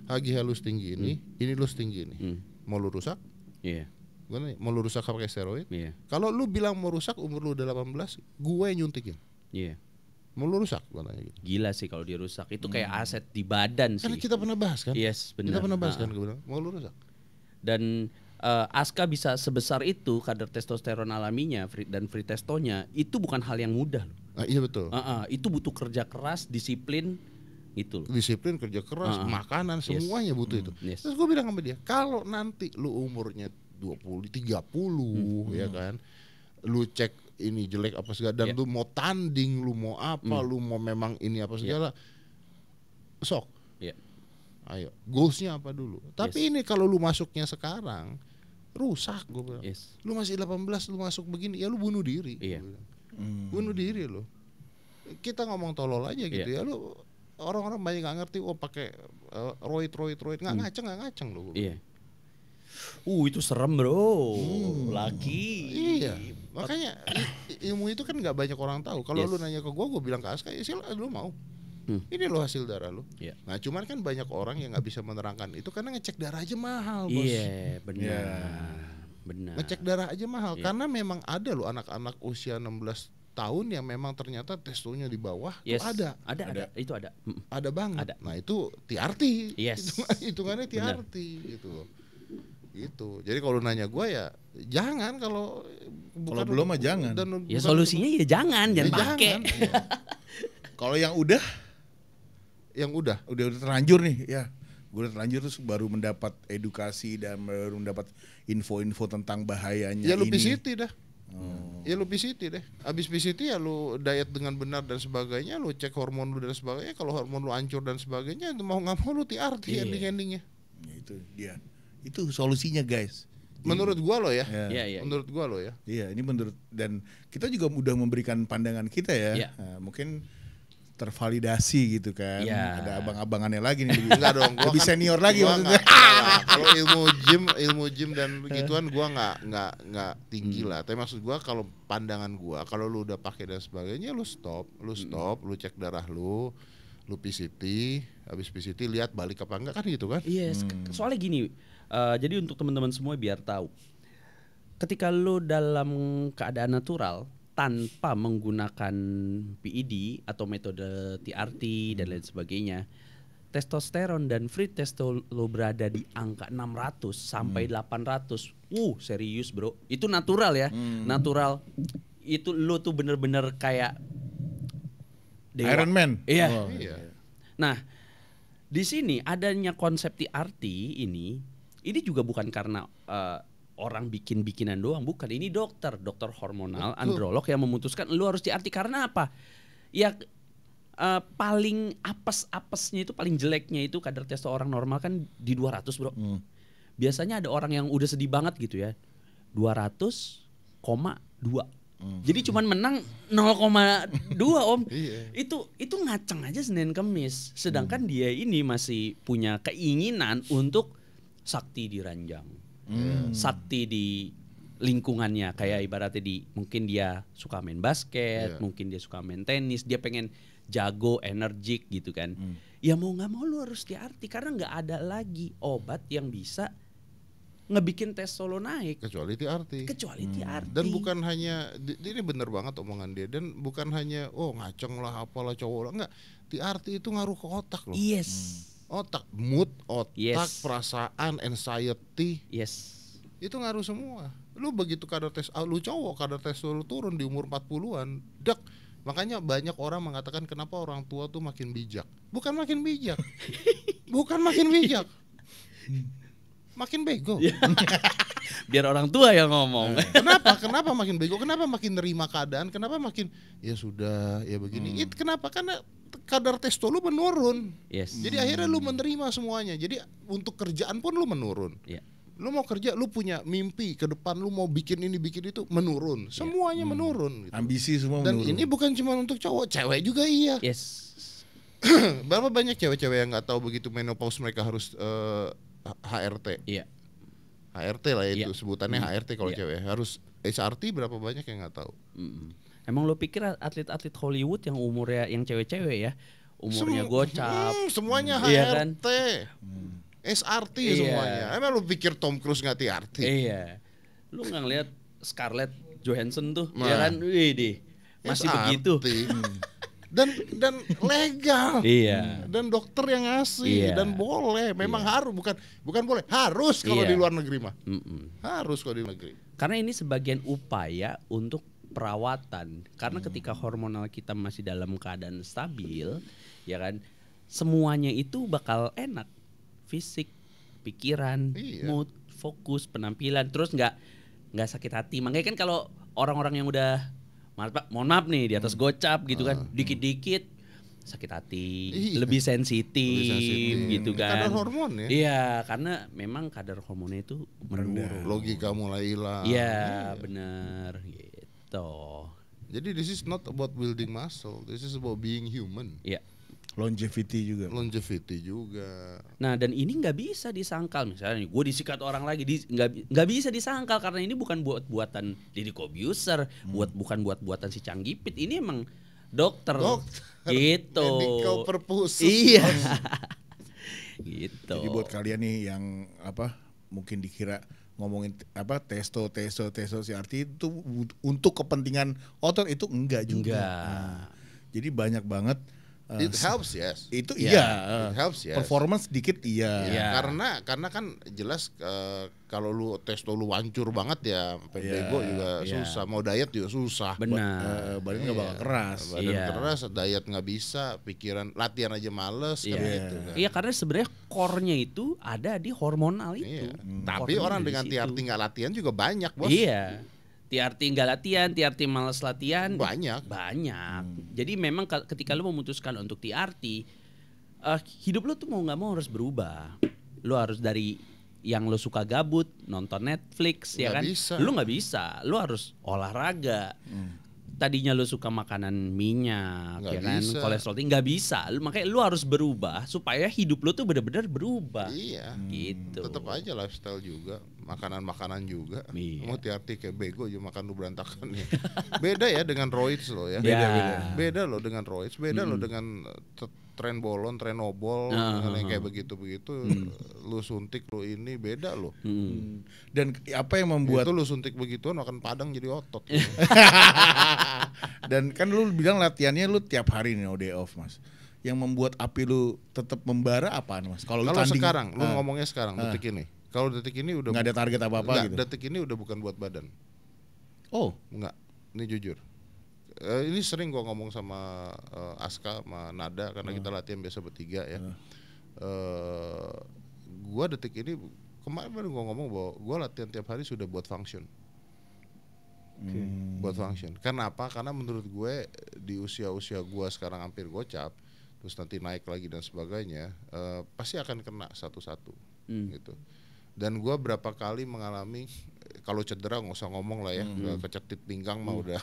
HGH lu setinggi ini lu setinggi ini. Mau lu rusak? Iya. Gua nanya, mau lu rusak pakai steroid? Iya. Kalau lu bilang mau rusak umur lu udah 18, gue yang nyuntikin. Iya. Mau lu rusak? Gua tanya gitu. Gila sih kalau dia rusak. Itu kayak aset di badan sih. Karena kita pernah bahas kan? Yes, benar. Kita pernah bahas kan, gue bilang, mau lu rusak? Dan Aska bisa sebesar itu kadar testosteron alaminya dan free testonya itu bukan hal yang mudah. Nah, iya betul. Itu butuh kerja keras, disiplin gitu. Disiplin, kerja keras, makanan, semuanya butuh itu. Yes. Terus gue bilang sama dia, kalau nanti lu umurnya 20, 30 ya kan, lu cek ini jelek apa segala dan lu mau tanding, lu mau apa, lu mau memang ini apa segala, sok. Ayo, goalsnya apa dulu? Tapi ini kalau lu masuknya sekarang rusak, gue bilang. Lu masih 18, lu masuk begini, ya lu bunuh diri. Bunuh diri lu. Kita ngomong tolol aja gitu ya. Lu orang-orang banyak nggak ngerti. Oh pakai roid nggak ngaceng lu. Iya. Itu serem bro. Lagi. Iya. Makanya ilmu itu kan nggak banyak orang tahu. Kalau lu nanya ke gue bilang ke Aska, ya silakan lu mau. Ini loh hasil darah lu. Nah cuman kan banyak orang yang nggak bisa menerangkan itu karena ngecek darah aja mahal, bos. Iya benar. Ngecek darah aja mahal karena memang ada loh anak-anak usia 16 tahun yang memang ternyata testosteronnya di bawah. Ada. Itu ada. Ada banget. Nah itu TRT. Hitungannya TRT gitu loh. Gitu. Jadi kalau nanya gue ya jangan, kalau belum mah jangan. Ya solusinya ya jangan pakai. Kalau yang udah terlanjur nih ya, gue udah terlanjur terus baru mendapat edukasi dan baru mendapat info-info tentang bahayanya ya lu ini. PCT dah. Ya lu PCT deh. Abis PCT ya lu diet dengan benar dan sebagainya, lu cek hormon lu dan sebagainya. Kalau hormon lu hancur dan sebagainya, mau nggak mau lu TRT ending-endingnya. Ya, itu dia. Itu solusinya guys. Menurut gua loh ya. Menurut gua loh ya. Iya, ini menurut, dan kita juga udah memberikan pandangan kita ya. Nah, mungkin tervalidasi gitu kan. Ada abang-abangannya lagi nih. Enggak dong, gua lebih kan, senior lagi maksudnya. Kalau ilmu gym dan begituan gua nggak tinggi lah. Tapi maksud gua kalau pandangan gua, kalau lu udah pakai dan sebagainya, lu stop, lu cek darah lu PCT, habis PCT lihat balik apa enggak kan gitu kan? Iya, soalnya gini, jadi untuk teman-teman semua biar tahu, ketika lu dalam keadaan natural tanpa menggunakan PED atau metode TRT dan lain sebagainya, testosteron dan free testo lo berada di angka 600 sampai 800. Serius bro, itu natural ya. Natural itu lo tuh bener-bener kayak dewa. Iron Man. Iya. Nah, di sini adanya konsep TRT ini juga bukan karena orang bikin-bikinan doang, bukan. Ini dokter hormonal, androlog yang memutuskan lu harus TRT karena apa? Ya paling apesnya itu, paling jeleknya itu kadar testo orang normal kan di 200 bro. Biasanya ada orang yang udah sedih banget gitu ya, 200,2. Jadi cuman menang 0,2 om. Itu ngaceng aja Senin Kemis. Sedangkan dia ini masih punya keinginan untuk sakti di ranjang, sakti di lingkungannya, kayak ibaratnya mungkin dia suka main basket, mungkin dia suka main tenis, dia pengen jago, energik gitu kan. Ya mau nggak mau lu harus TRT karena nggak ada lagi obat yang bisa ngebikin testo lo naik kecuali TRT. Dan bukan hanya ini bener banget omongan dia, dan bukan hanya ngaceng lah apalah cowok lah, enggak. TRT itu ngaruh ke otak loh. Yes. Otak, mood, otak, Yes. perasaan, anxiety. Yes. Itu ngaruh semua. Lu begitu lu cowok kadar testosteron lu turun di umur 40-an, dak. Makanya banyak orang mengatakan kenapa orang tua tuh makin bijak. Bukan makin bijak. Bukan makin bijak. Makin bego. Biar orang tua yang ngomong. Kenapa makin bego? Kenapa makin nerima keadaan? Kenapa makin ya sudah, ya begini. Kenapa? Karena kadar testo lu menurun. Yes. Jadi akhirnya lu menerima semuanya. Jadi untuk kerjaan pun lu menurun. Iya. Lu mau kerja, lu punya mimpi ke depan, lu mau bikin ini bikin itu, menurun. Semuanya menurun gitu. Ambisi semua Dan menurun. ini bukan cuma untuk cowok, cewek juga iya. Yes. Berapa banyak cewek-cewek yang nggak tahu begitu menopause mereka harus HRT. Iya. HRT lah itu Iya. sebutannya HRT kalau Iya. cewek. Harus HRT berapa banyak yang nggak tahu. Emang lo pikir atlet-atlet Hollywood yang umurnya yang cewek-cewek ya, umurnya gocap. Semuanya Iya kan? HRT. SRT Iya. semuanya. Emang lu pikir Tom Cruise nggak TRT? Iya. Lu nggak ngeliat Scarlett Johansson tuh, Nah. ya kan? Wih deh, masih SRT. begitu. Dan legal. Iya. Dan dokter yang ngasih Iya. dan boleh. Memang harus, bukan boleh, harus kalau Iya. di luar negeri mah. Mm-mm. Harus kalau di luar negeri. Karena ini sebagian upaya untuk perawatan. Karena ketika hormonal kita masih dalam keadaan stabil, ya kan, semuanya itu bakal enak. Fisik, pikiran, Iya. mood, fokus, penampilan, terus nggak sakit hati. Makanya kan kalau orang-orang yang udah mohon maaf nih di atas gocap gitu kan, dikit-dikit sakit hati, Iya. lebih sensitif gitu kan. Kadar hormon ya. Iya, karena memang kadar hormonnya itu menurun. Logika mulai hilang. Iya, benar gitu. Jadi this is not about building muscle. This is about being human. Iya. Longevity juga. Longevity juga. Nah, dan ini nggak bisa disangkal. Misalnya gue disikat orang lagi, nggak bisa disangkal karena ini bukan buatan Deddy Corbuzier, bukan buatan si Canggipit. Ini emang dokter. Gitu. Medical purpose. Iya. Gitu. Jadi buat kalian nih yang mungkin dikira ngomongin testo CRT itu untuk kepentingan otot, itu enggak juga. Enggak. Jadi banyak banget It helps, yes. itu Iya. iya. It helps, yes. Performance sedikit iya. Iya. Karena kan jelas kalau lu testo lu hancur banget ya, bego juga Iya. susah. Mau diet juga susah. Benar. Badan nggak bakal keras. Badan Iya. keras, diet nggak bisa, pikiran latihan aja males kan Iya. gitu kan. Iya, karena sebenarnya core-nya itu ada di hormonal itu. Iya. Tapi Core-nya orang ada di dengan situ. TRT nggak latihan juga banyak, Bos. Iya. TRT nggak latihan, TRT malas latihan. Banyak. Jadi memang ketika lu memutuskan untuk TRT, hidup lu tuh mau nggak mau harus berubah. Lu harus dari yang lu suka gabut, nonton Netflix, ya Nggak kan? bisa. Lu nggak bisa. Lu harus olahraga. Tadinya lu suka makanan minyak, Nggak ya kan, bisa. kolesterol tinggi, nggak bisa. Makanya lu harus berubah supaya hidup lu tuh benar-benar berubah. Iya. Gitu. Tetap aja lifestyle juga, makanan-makanan juga. Iya. Mau TRT kayak bego juga makan lu berantakan ya. Beda ya dengan roids lo ya. Beda. Beda lo dengan roids, beda lo dengan tren bolon, tren obol, dengan yang kayak begitu-begitu. Lu suntik lu ini beda lo. Dan apa yang membuat Itu lu suntik begituan makan padang jadi otot. dan kan lu bilang latihannya lu tiap hari nih, no day off, Mas. Yang membuat api lu tetap membara apaan, Mas? Lu Kalau tanding, sekarang, lu ngomongnya sekarang, detik ini. Kalau detik ini udah nggak ada target apa-apa nggak, gitu. detik ini udah bukan buat badan. Oh, Enggak, ini jujur. Ini sering gua ngomong sama Aska, sama Nada karena kita latihan biasa bertiga ya. Gua detik ini kemarin baru gua ngomong bahwa gua latihan tiap hari sudah buat function. Buat function. Kenapa? Karena menurut gue di usia-usia gua sekarang hampir gocap, terus nanti naik lagi dan sebagainya, pasti akan kena satu-satu gitu. Dan gua berapa kali mengalami, kalau cedera nggak usah ngomong lah ya, kecetit pinggang mah udah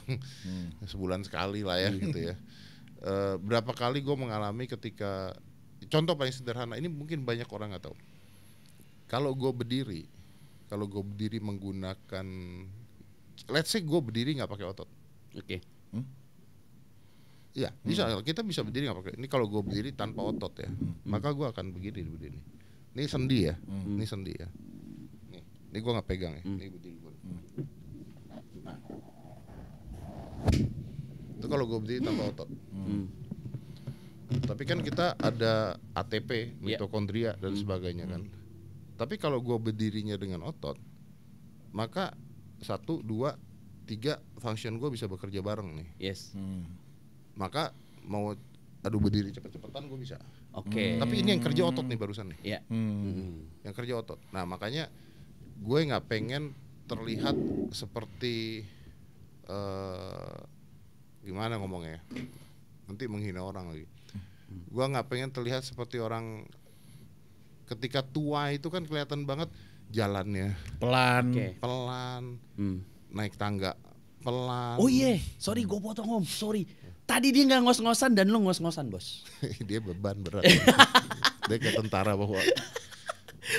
sebulan sekali lah ya gitu ya. Berapa kali gue mengalami ketika, contoh paling sederhana ini mungkin banyak orang nggak tahu. Kalau gue berdiri menggunakan, let's say gue berdiri nggak pakai otot. Oke. Iya, bisa. Kita bisa berdiri nggak pakai. Ini kalau gue berdiri tanpa otot ya, maka gue akan begini. Ini sendi ya, ini sendi ya. Ini gue nggak pegang ya, ini berdiri gue. Itu kalau gue berdiri tanpa otot. Tapi kan kita ada ATP, mitokondria dan sebagainya kan. Tapi kalau gue berdirinya dengan otot, maka 1, 2, 3 function gue bisa bekerja bareng nih. Yes. Maka mau adu berdiri cepet-cepetan gue bisa. Oke. Tapi ini yang kerja otot nih barusan nih. Iya. Yang kerja otot. Nah makanya gue nggak pengen terlihat seperti gimana ngomongnya, nanti menghina orang lagi. Gue nggak pengen terlihat seperti orang ketika tua itu kan kelihatan banget jalannya Pelan. pelan, naik tangga pelan. Oh iya, sorry gue potong Om, sorry. Tadi dia nggak ngos-ngosan dan lu ngos-ngosan bos. Dia beban berat. Dia kayak tentara bahwa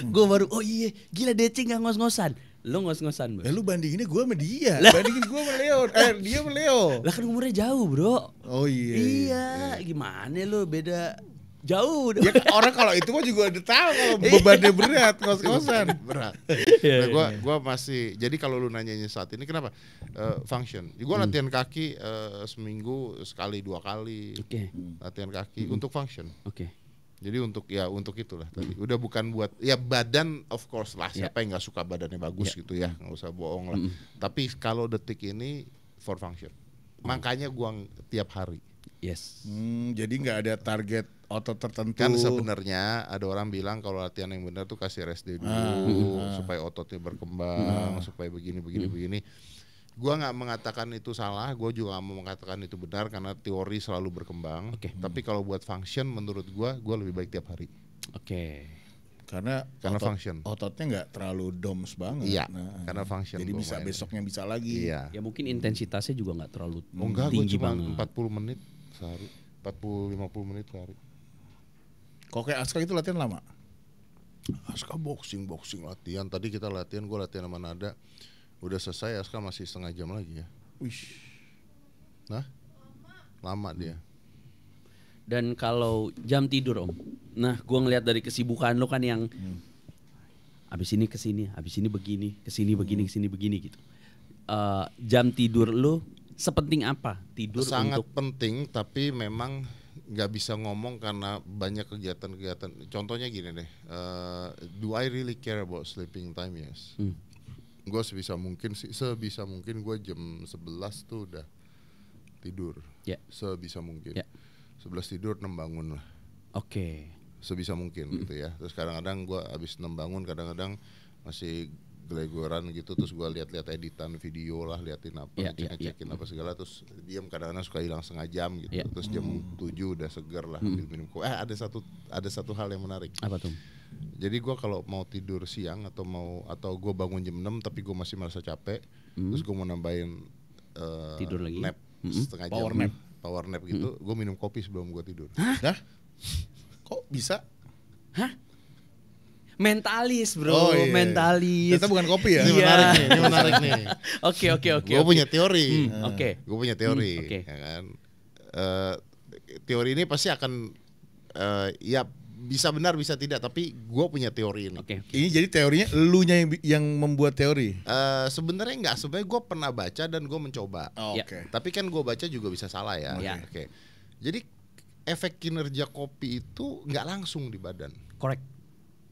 Gue baru, oh iya, gila Dece nggak ngos-ngosan. Lu ngos-ngosan bos. Lu bandinginnya gue sama dia. Bandingin gue sama Leo. Dia sama Leo. Lah kan umurnya jauh bro. Oh iya. Iya, gimana lu beda jauh. Ya orang kalau itu mah juga udah tahu kalau bebannya berat, kos-kosan. berat. Iya, Nah, gua masih. Jadi kalau lu nanyanya saat ini kenapa? Function. Gua latihan kaki seminggu sekali 2 kali. Oke. Latihan kaki untuk function. Oke. Jadi untuk itulah tadi. Udah bukan buat ya badan of course lah. Siapa yang nggak suka badannya bagus gitu ya, nggak usah bohong lah. Tapi kalau detik ini for function. Makanya gua tiap hari. Yes. Jadi nggak ada target otot tertentu. Kan sebenarnya ada orang bilang kalau latihan yang benar tuh kasih rest day dulu supaya ototnya berkembang, supaya begini. Gua nggak mengatakan itu salah, gua juga nggak mau mengatakan itu benar karena teori selalu berkembang. Tapi kalau buat function menurut gua lebih baik tiap hari. Oke. Karena function. Ototnya nggak terlalu doms banget. Iya. Karena function. Jadi bisa main. besoknya bisa lagi. Iya. Ya mungkin intensitasnya juga nggak terlalu Enggak, gua tinggi cuma banget. 40 menit sehari, 40-50 menit sehari. Kok kayak Aska itu latihan lama? Aska boxing latihan. Tadi kita latihan, gue latihan sama Nada. Udah selesai, Aska masih setengah jam lagi ya. Wih. Nah, lama dia. Dan kalau jam tidur Om, nah gua ngelihat dari kesibukan lo kan yang abis ini kesini, abis ini begini, kesini begini gitu. Jam tidur lo sepenting apa tidur Sangat untuk penting, tapi memang nggak bisa ngomong karena banyak kegiatan-kegiatan. Contohnya gini deh, do I really care about sleeping time? Yes. Gue sebisa mungkin gue jam 11 tuh udah tidur. Ya. Sebisa mungkin. Ya. 11 tidur 6 bangun lah. Oke. Sebisa mungkin gitu ya. Terus kadang-kadang gue abis 6 bangun, kadang-kadang masih gelegoran gitu, terus gue lihat-lihat editan video lah, liatin apa, ngecekin apa segala, terus diam, kadang-kadang suka hilang setengah jam gitu. Terus jam 7 udah seger lah, minum kopi. Ada satu hal yang menarik. Apa tuh? Jadi gue kalau mau tidur siang atau gue bangun jam 6 tapi gue masih merasa capek, terus gue mau nambahin tidur lagi, nap setengah jam, power nap gitu, gue minum kopi sebelum gue tidur. Hah? Kok bisa? Hah? Mentalis bro, Oh, iya. mentalis. Ternyata bukan kopi ya? Iya. Ini menarik nih. Oke. Gue punya teori. Oke. Gue punya teori, Oke. ya kan. Teori ini pasti akan ya bisa benar bisa tidak, tapi gue punya teori ini. Oke. Ini jadi teorinya elunya yang membuat teori. Sebenarnya enggak, sebenarnya gue pernah baca dan gue mencoba. Ya. Oke. Tapi kan gue baca juga bisa salah ya. Ya. Oke. Jadi efek kinerja kopi itu nggak langsung di badan. Correct.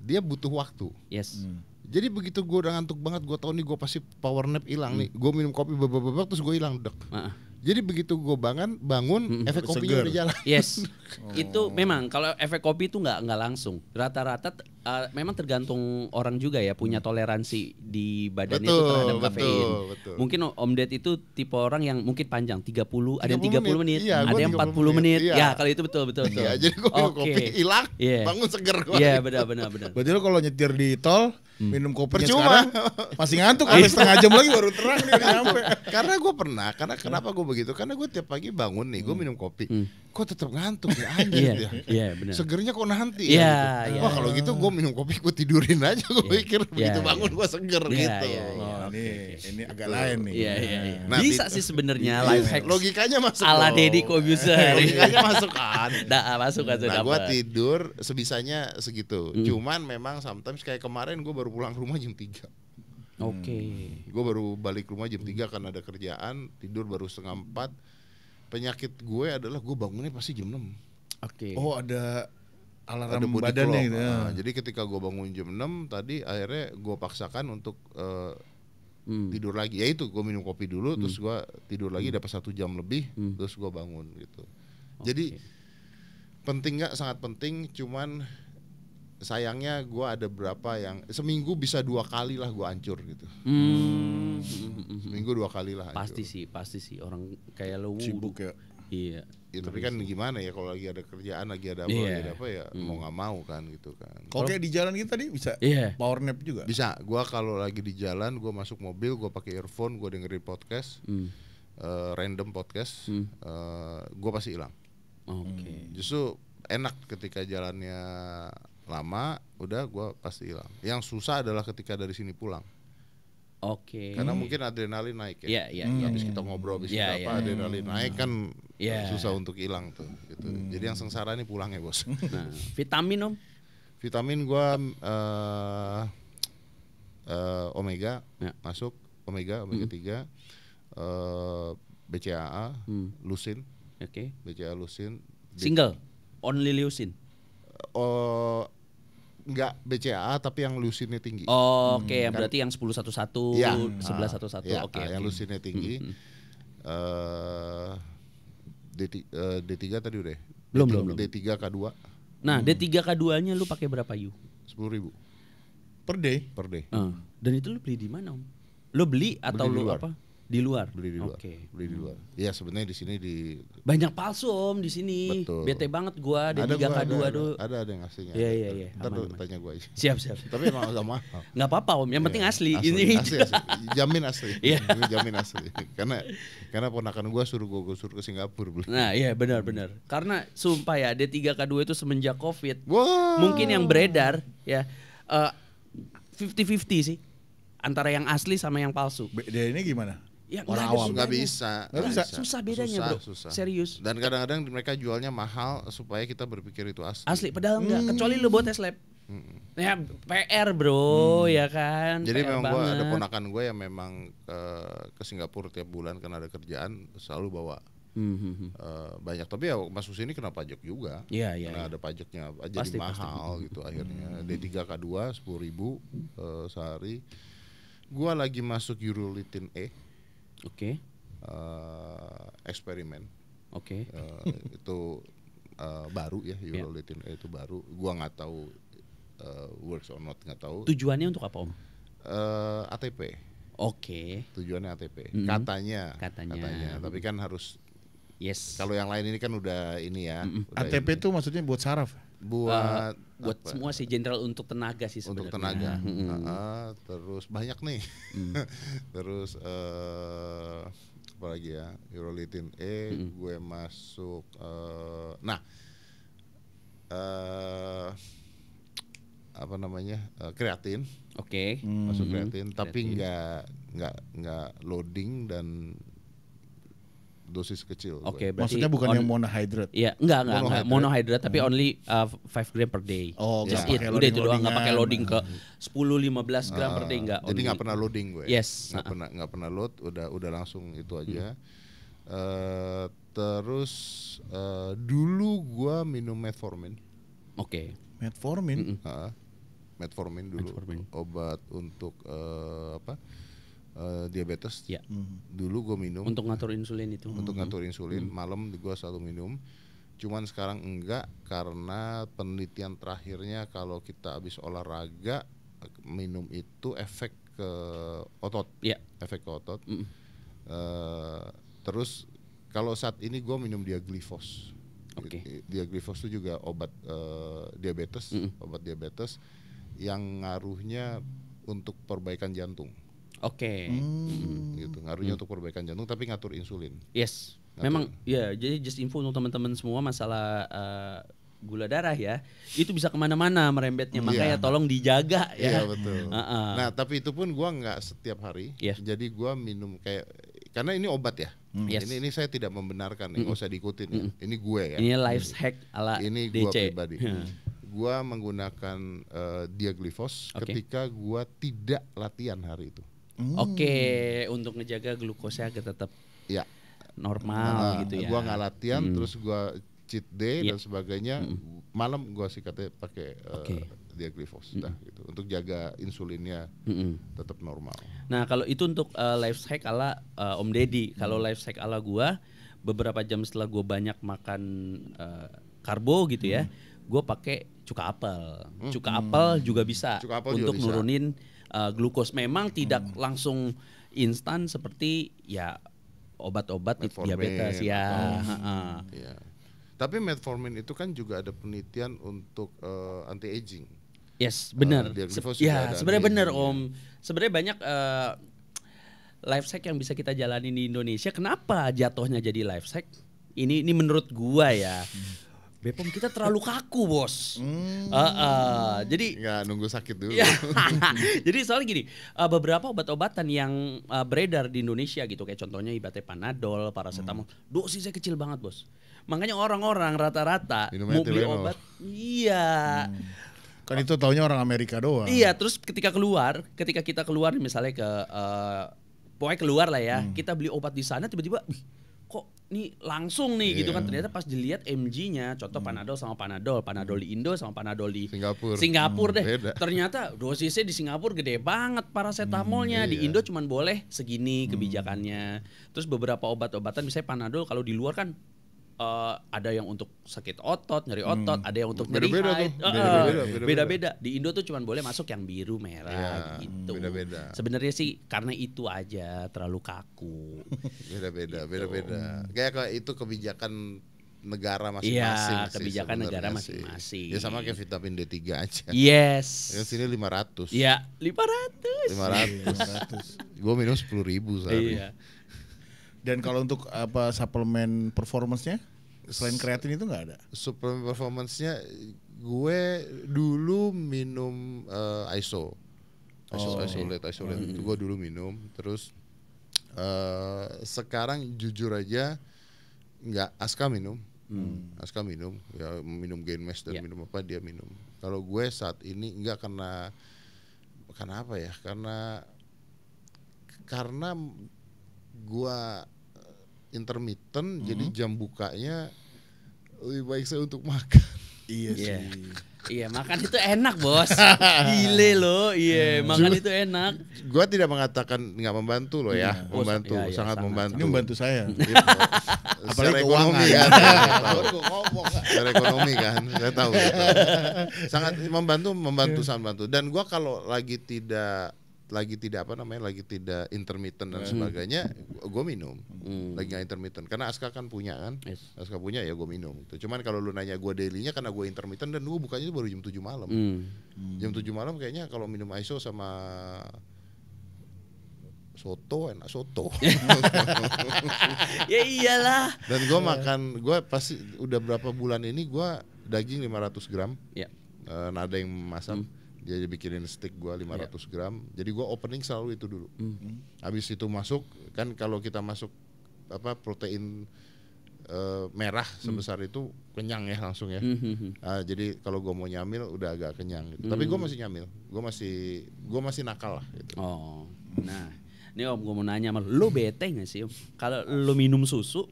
Dia butuh waktu. Yes. Jadi begitu gue udah ngantuk banget, gue tahu nih gue pasti power nap hilang nih. Gue minum kopi babak terus gue hilang dek. Jadi begitu gue bangun, efek kopinya Seger. udah jalan. Yes. Itu memang kalau efek kopi itu nggak langsung. Rata-rata memang tergantung orang juga ya, punya toleransi di badannya itu terhadap kafein. Betul. Mungkin Om Ded itu tipe orang yang mungkin panjang 30, ada yang 30 menit, Iya, ada gua yang 30 40 menit. Iya. Ya, kalau itu betul. Iya, jadi gue minum kopi hilang, bangun seger gue. Iya, benar. Berarti lo kalau nyetir di tol, minum kopinya Percuma. sekarang masih ngantuk, ada setengah jam lagi baru terang dia nyampe. Karena gue pernah, kenapa gue begitu? Karena gue tiap pagi bangun nih, gue minum kopi, kok tetap ngantuk ya anjir. Iya, benar. Segernya kok nanti Iya, ya gitu. iya. Wah kalau gitu gue minum kopi gue tidurin aja, gue pikir begitu bangun gue seger Iya, gitu. iya, Oh, ini agak lain nih. Iya. Nah, Bisa sih sebenarnya Iya, life hacks. logikanya masuk. Ala dong. Deddy Kobuser. Logikanya masuk kan. Masuk aja Nah gue dapat. tidur sebisanya segitu. Cuman memang sometimes kayak kemarin gue baru pulang ke rumah jam 3. Oke. Gue baru balik rumah jam 3 karena ada kerjaan. Tidur baru setengah 4. Penyakit gue adalah gue bangunnya pasti jam 6. Oke. Oh, ada alarm body badannya clock. gitu. Ya. Jadi ketika gue bangun jam 6 tadi akhirnya gue paksakan untuk tidur lagi. Ya itu gue minum kopi dulu, terus gue tidur lagi dapat 1 jam lebih, terus gue bangun gitu. Jadi penting nggak? Sangat penting. Cuman sayangnya gue ada berapa yang seminggu bisa 2 kali lah gue hancur gitu. Seminggu 2 kali lah hancur. Pasti sih orang kayak lo Sibuk ya. Iya. Ya, tapi kan gimana ya kalau lagi ada kerjaan, lagi ada apa, lagi ada apa ya mau nggak mau kan gitu kan. Kalau kayak di jalan kita tadi bisa power nap juga. Bisa. Gua kalau lagi di jalan, gua masuk mobil, gua pakai earphone, gua dengerin podcast, random podcast, gua pasti hilang. Oke. Justru enak ketika jalannya lama, udah gua pasti hilang. Yang susah adalah ketika dari sini pulang. Oke. Karena mungkin adrenalin naik ya. Iya. Habis kita ngobrol, habis kita apa, adrenalin naik kan susah untuk hilang tuh gitu. Jadi yang sengsara ini pulang ya, Bos. Nah, vitamin Om? Vitamin gua omega masuk, omega 3, BCAA, lusin. Oke. BCAA lusin. Single, only leucine. Enggak BCAA tapi yang lusinnya tinggi. Oke, yang berarti yang 10-11, Ya, 11-11. ya, Oke. yang lusinnya tinggi. D3 tadi udah. Belum. D3 K2 Nah, D3 K2-nya lu pakai berapa Yu? 10.000 Per day. Dan itu lu beli di mana Om? Lu beli atau Beli di lu luar. apa? Di luar. beli di luar. Oke. Beli di luar. Iya, sebenarnya di sini di Banyak palsu Om di sini. Betul. Bete banget gua ada D3 K2 tuh. ada yang aslinya. Iya. Ntar Aman. tanya gua aja. Siap. Tapi emang agak mahal. Nggak apa-apa Om, yang penting asli. Asli. Ini. Jamin asli. Iya. Ini jamin asli. Karena ponakan gua suruh ke Singapura beli. Nah, iya benar. Karena sumpah ya D3 K2 itu semenjak Covid. Wah. Mungkin yang beredar ya 50-50 sih. Antara yang asli sama yang palsu. Dia ini gimana? Ya, Orang nggak ada awam. Nggak bedanya. bisa. Nggak bisa. Susah bedanya bro. Susah. Serius. Dan kadang-kadang mereka jualnya mahal supaya kita berpikir itu asli. Asli padahal enggak. Kecuali lu buat tes lab. Ya PR bro, ya kan. Jadi PR memang gue ada banget. ponakan gue yang memang ke Singapura tiap bulan karena ada kerjaan selalu bawa banyak. Tapi ya masuk sini kena pajak juga. Iya. Karena ada pajaknya jadi Pasti. mahal gitu akhirnya. D3 K2 10.000 sehari. Gue lagi masuk Urolithin E. Oke. Eksperimen. Oke. Itu baru ya, Urolithin E itu baru. Gua nggak tahu works or not, nggak tahu. Tujuannya untuk apa Om? ATP. Oke. Tujuannya ATP. Katanya. Tapi kan harus. Yes. Kalau yang lain ini kan udah ini ya. Udah ATP ini. itu maksudnya buat saraf. buat buat semua sih general untuk tenaga sih sebenarnya. untuk tenaga. Terus banyak nih. Terus apa lagi ya? Urolithin E, gue masuk. Apa namanya? Kreatin. Oke. Masuk kreatin, tapi nggak loading dan dosis kecil. Oke, berarti Maksudnya bukan yang monohydrate. Iya, enggak Monohydrate. monohydrate tapi only 5 gram per day. Oh, just nggak it. pakai Udah itu doang, nggak pakai loading-loadingan. loading ke 10-15 gram per day enggak. Jadi nggak pernah loading gue. Yes. Nggak pernah load, udah langsung itu aja. Terus dulu gue minum metformin. Oke. Metformin. Metformin dulu, obat untuk diabetes. Ya. Dulu gue minum Untuk ngatur insulin itu. untuk ngatur insulin. Malam gue selalu minum. Cuman sekarang enggak karena penelitian terakhirnya kalau kita habis olahraga minum itu efek ke otot. Iya. Efek ke otot. Terus kalau saat ini gue minum Diaglifos. Oke. Diaglifos itu juga obat diabetes, obat diabetes yang ngaruhnya untuk perbaikan jantung. Oke. Gitu. Ngaruhnya untuk perbaikan jantung tapi ngatur insulin. Yes. Memang ya, jadi just info untuk teman-teman semua masalah gula darah ya. Itu bisa kemana-mana merembetnya, makanya tolong dijaga ya. Iya betul. Nah tapi itu pun gua nggak setiap hari. Yes. Jadi gua minum kayak karena ini obat ya. Yes. Ini saya tidak membenarkan, nggak usah diikutin ya. Ini gue ya. Ini life hack ala Ini DC. gua pribadi. Gua menggunakan Diaglifos ketika gua tidak latihan hari itu. Oke, untuk ngejaga glukosa agar tetap Ya. normal gitu ya. Gua nggak latihan, terus gua cheat day dan sebagainya. Malam gue sih katanya pakai diaglifos gitu untuk jaga insulinnya tetap normal. Nah kalau itu untuk lifehack ala Om Deddy. Kalau lifehack ala gue, beberapa jam setelah gue banyak makan karbo gitu ya, gue pakai cuka apel. Cuka apel juga bisa untuk nurunin glukos. Memang tidak langsung instan seperti ya obat-obat diabetes ya. Ya. Tapi metformin itu kan juga ada penelitian untuk anti aging. Yes, benar. Ya, sebenarnya benar Om. Ya. Sebenarnya banyak lifehack yang bisa kita jalani di Indonesia. Kenapa jatuhnya jadi lifehack? Ini menurut gua ya. Bepom kita terlalu kaku, Bos. Jadi nggak nunggu sakit dulu. Jadi soalnya gini, beberapa obat-obatan yang beredar di Indonesia gitu, kayak contohnya ibaratnya Panadol, paracetamol, dosisnya kecil banget, Bos. Makanya orang-orang rata-rata mau beli obat, Kan itu taunya orang Amerika doang. Iya, terus ketika kita keluar misalnya ke pokoknya keluar lah ya, kita beli obat di sana tiba-tiba kok nih langsung nih gitu kan, ternyata pas dilihat MG-nya, contoh Panadol sama Panadol di Indo sama Panadol di Singapura deh. Beda. Ternyata dosisnya di Singapura gede banget paracetamolnya, di Indo cuman boleh segini kebijakannya. Terus beberapa obat-obatan misalnya Panadol kalau di luar kan ada yang untuk sakit otot, nyeri otot, ada yang untuk nyeri haid. Beda-beda. Di Indo tuh cuman boleh masuk yang biru, merah gitu. Beda-beda. Sebenarnya sih karena itu aja terlalu kaku. Beda-beda. Kayak itu kebijakan negara masing-masing. Iya, kebijakan negara masing-masing. Ya sama kayak vitamin D3 aja. Yes. Yang sini 500. Iya, 500. Gue minum 10.000 sehari. Iya. Dan kalau untuk suplemen performance-nya selain kreatin itu nggak ada? Suplemen performance-nya gue dulu minum isolate itu gue dulu minum. Terus sekarang jujur aja nggak Aska minum. Aska minum, ya minum Gain Max dan minum apa dia minum. Kalau gue saat ini enggak karena apa ya? Karena gua intermittent, jadi jam bukanya lebih baik saya untuk makan. Iya sih. Iya, makan itu enak, Bos. Gile loh. Iya, makan itu enak. Gua tidak mengatakan nggak membantu loh ya, membantu, sangat membantu. Ini membantu saya. Gitu. Secara ekonomi kan. Secara ekonomi kan, saya tahu. Sangat membantu sangat membantu. Dan gua kalau lagi tidak intermittent dan sebagainya, gue minum. Lagi nggak intermittent, karena Aska kan punya kan, Aska punya ya gue minum. Cuman kalau lu nanya gue dailynya, karena gue intermittent dan gue bukanya baru jam 7 malam. Jam 7 malam kayaknya kalau minum ISO sama soto enak soto. Ya iyalah. Dan gue gue pasti udah berapa bulan ini gue daging 500 gram. Ada yang masak. Dia bikinin stick gue 500 gram. Jadi gue opening selalu itu dulu. Habis itu masuk, kan kalau kita masuk protein merah sebesar itu kenyang ya langsung ya. Jadi kalau gue mau nyamil udah agak kenyang gitu. Tapi gue masih nyamil. Gue masih nakal lah gitu. Oh. Nah, ini Om gue mau nanya sama lu, bete gak sih Om? Kalau lu minum susu,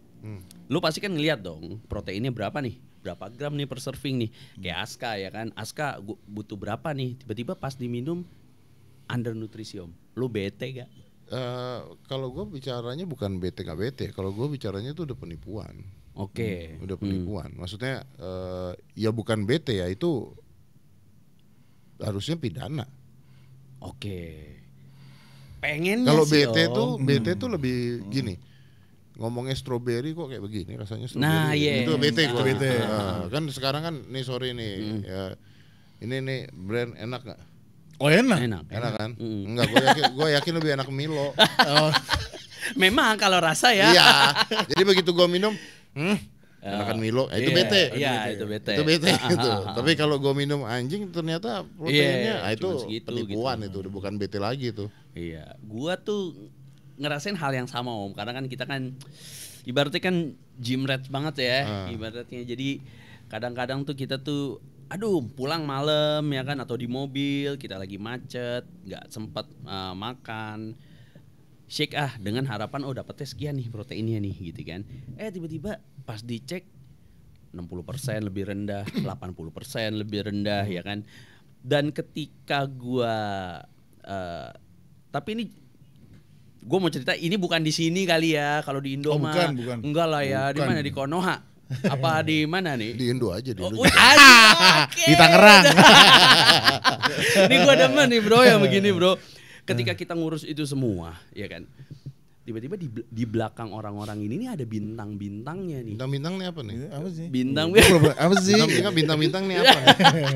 lu pasti kan ngeliat dong proteinnya berapa nih? Berapa gram nih per serving nih, kayak Aska ya kan, Aska butuh berapa nih, tiba-tiba pas diminum undernutrisi Om, lu bete gak? Kalau gue bicaranya bukan bete gak bete, kalau gue bicaranya itu udah penipuan. Udah penipuan, maksudnya ya bukan bete ya, itu harusnya pidana. Pengennya kalau sih bete tuh lebih gini. Ngomongnya strawberry kok kayak begini rasanya strawberry. Nah, itu bete gue. Kan sekarang kan nih sorry nih ya, ini nih brand enak nggak? Oh enak kan? Enggak, gue yakin lebih enak Milo. Memang kalau rasa ya. Iya. Jadi begitu gue minum, enakan Milo, itu bete. Iya, itu bete. Itu bete gitu. Tapi kalau gue minum anjing ternyata proteinnya, itu penipuan gitu. Itu bukan bete lagi tuh. Iya, gua tuh ngerasain hal yang sama Om, karena kan kita kan ibaratnya kan gym rat banget ya, ibaratnya. Jadi kadang-kadang tuh kita tuh pulang malam ya kan, atau di mobil kita lagi macet, nggak sempat makan shake dengan harapan dapetnya sekian nih proteinnya nih gitu kan. Tiba-tiba pas dicek 60% lebih rendah, 80% lebih rendah ya kan. Dan ketika gua tapi ini gue mau cerita, ini bukan di sini kali ya, kalau di Indo mah bukan. enggak lah ya. Di mana, di Konoha apa di mana nih? Di Indo aja, di Indo. Di Tangerang. Ini gue demen nih bro yang begini bro. Ketika kita ngurus itu semua ya kan, tiba-tiba di belakang orang-orang ini nih ada bintang-bintangnya nih. Bintang-bintang nih apa nih? Apa sih? Bintang Apa sih? Bintang-bintang nih apa?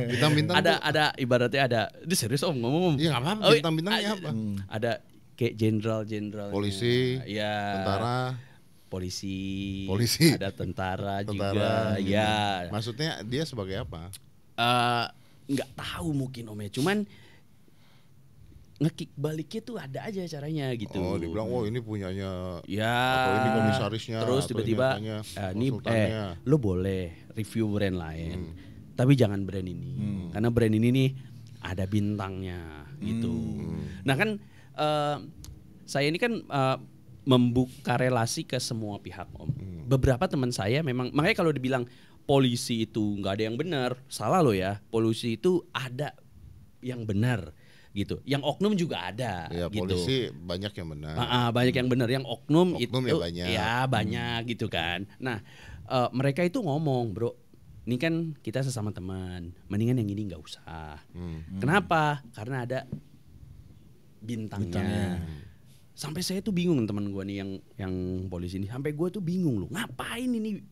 Bintang-bintang ada ibaratnya ada. Ini serius om ngomong. Iya nggak apa-apa. Bintang-bintang nih apa? Ada kayak jenderal-jenderal. Polisi, ya. tentara. Polisi. Ada tentara juga. Ya. Maksudnya dia sebagai apa? Nggak tahu mungkin om ya. Cuman ngekick baliknya tuh ada aja caranya gitu. Oh, dibilang ini punyanya. Ya. Atau ini komisarisnya. Terus tiba-tiba lo boleh review brand lain, tapi jangan brand ini, karena brand ini nih ada bintangnya gitu. Nah kan saya ini kan membuka relasi ke semua pihak om. Beberapa teman saya memang, makanya kalau dibilang polisi itu nggak ada yang benar, salah lo ya. Polisi itu ada yang benar gitu. Yang oknum juga ada ya, gitu. Polisi banyak yang benar. Banyak yang benar, yang oknum itu ya banyak gitu kan. Nah, mereka itu ngomong, "Bro, ini kan kita sesama teman, mendingan yang ini nggak usah." Kenapa? Karena ada bintangnya. Sampai saya tuh bingung teman gue nih yang polisi ini, sampai gue tuh bingung loh, ngapain ini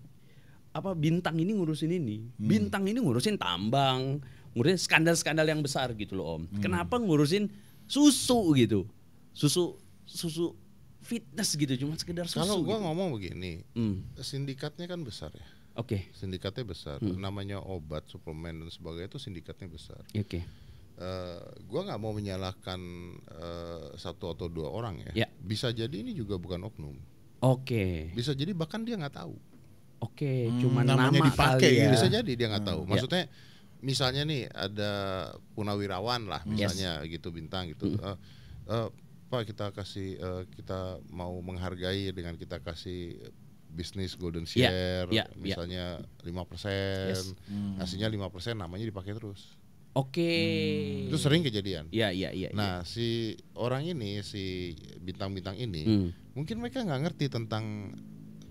bintang ini ngurusin ini? Bintang ini ngurusin tambang, ngurusin skandal-skandal yang besar gitu loh om. Kenapa ngurusin susu gitu? Susu fitness gitu, cuma sekedar susu. Kalau gua gitu. ngomong begini, sindikatnya kan besar ya. Oke. Sindikatnya besar. Namanya obat, suplemen dan sebagainya itu sindikatnya besar. Oke. Gua nggak mau menyalahkan satu atau dua orang ya. Bisa jadi ini juga bukan oknum. Oke. Bisa jadi bahkan dia nggak tahu. Oke, cuma namanya nama dipakai kali ya. Bisa jadi dia nggak tahu. Maksudnya misalnya nih ada punawirawan lah misalnya gitu, bintang gitu. Pak kita kasih kita mau menghargai dengan kita kasih bisnis golden share misalnya 5%. Hasilnya 5% namanya dipakai terus. Oke. Itu sering kejadian. Iya. Nah, si orang ini, si bintang-bintang ini mungkin mereka nggak ngerti tentang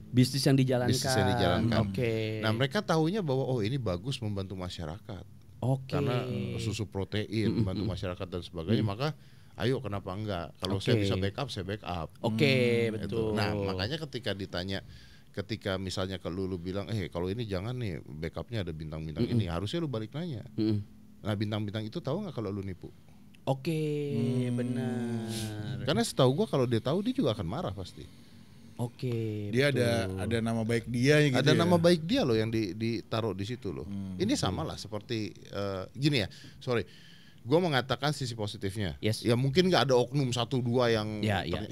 bisnis yang dijalankan. Oke. Nah, mereka tahunya bahwa ini bagus membantu masyarakat. Oke. Karena susu protein membantu masyarakat dan sebagainya, maka ayo kenapa enggak? Kalau saya bisa backup, saya backup. Oke, betul. Nah, makanya ketika ditanya, ketika misalnya kalau lu bilang, kalau ini jangan nih, backupnya ada bintang-bintang ini, harusnya lu balik nanya. Nah, bintang-bintang itu tahu nggak kalau lu nipu? Oke, benar. Karena setahu gua kalau dia tahu dia juga akan marah pasti. Oke. Dia ada nama baik dia gitu. Ada nama baik dia loh yang ditaruh di situ loh. Ini sama lah seperti gini ya. Sorry. Gua mengatakan sisi positifnya. Ya mungkin nggak ada oknum 1-2 yang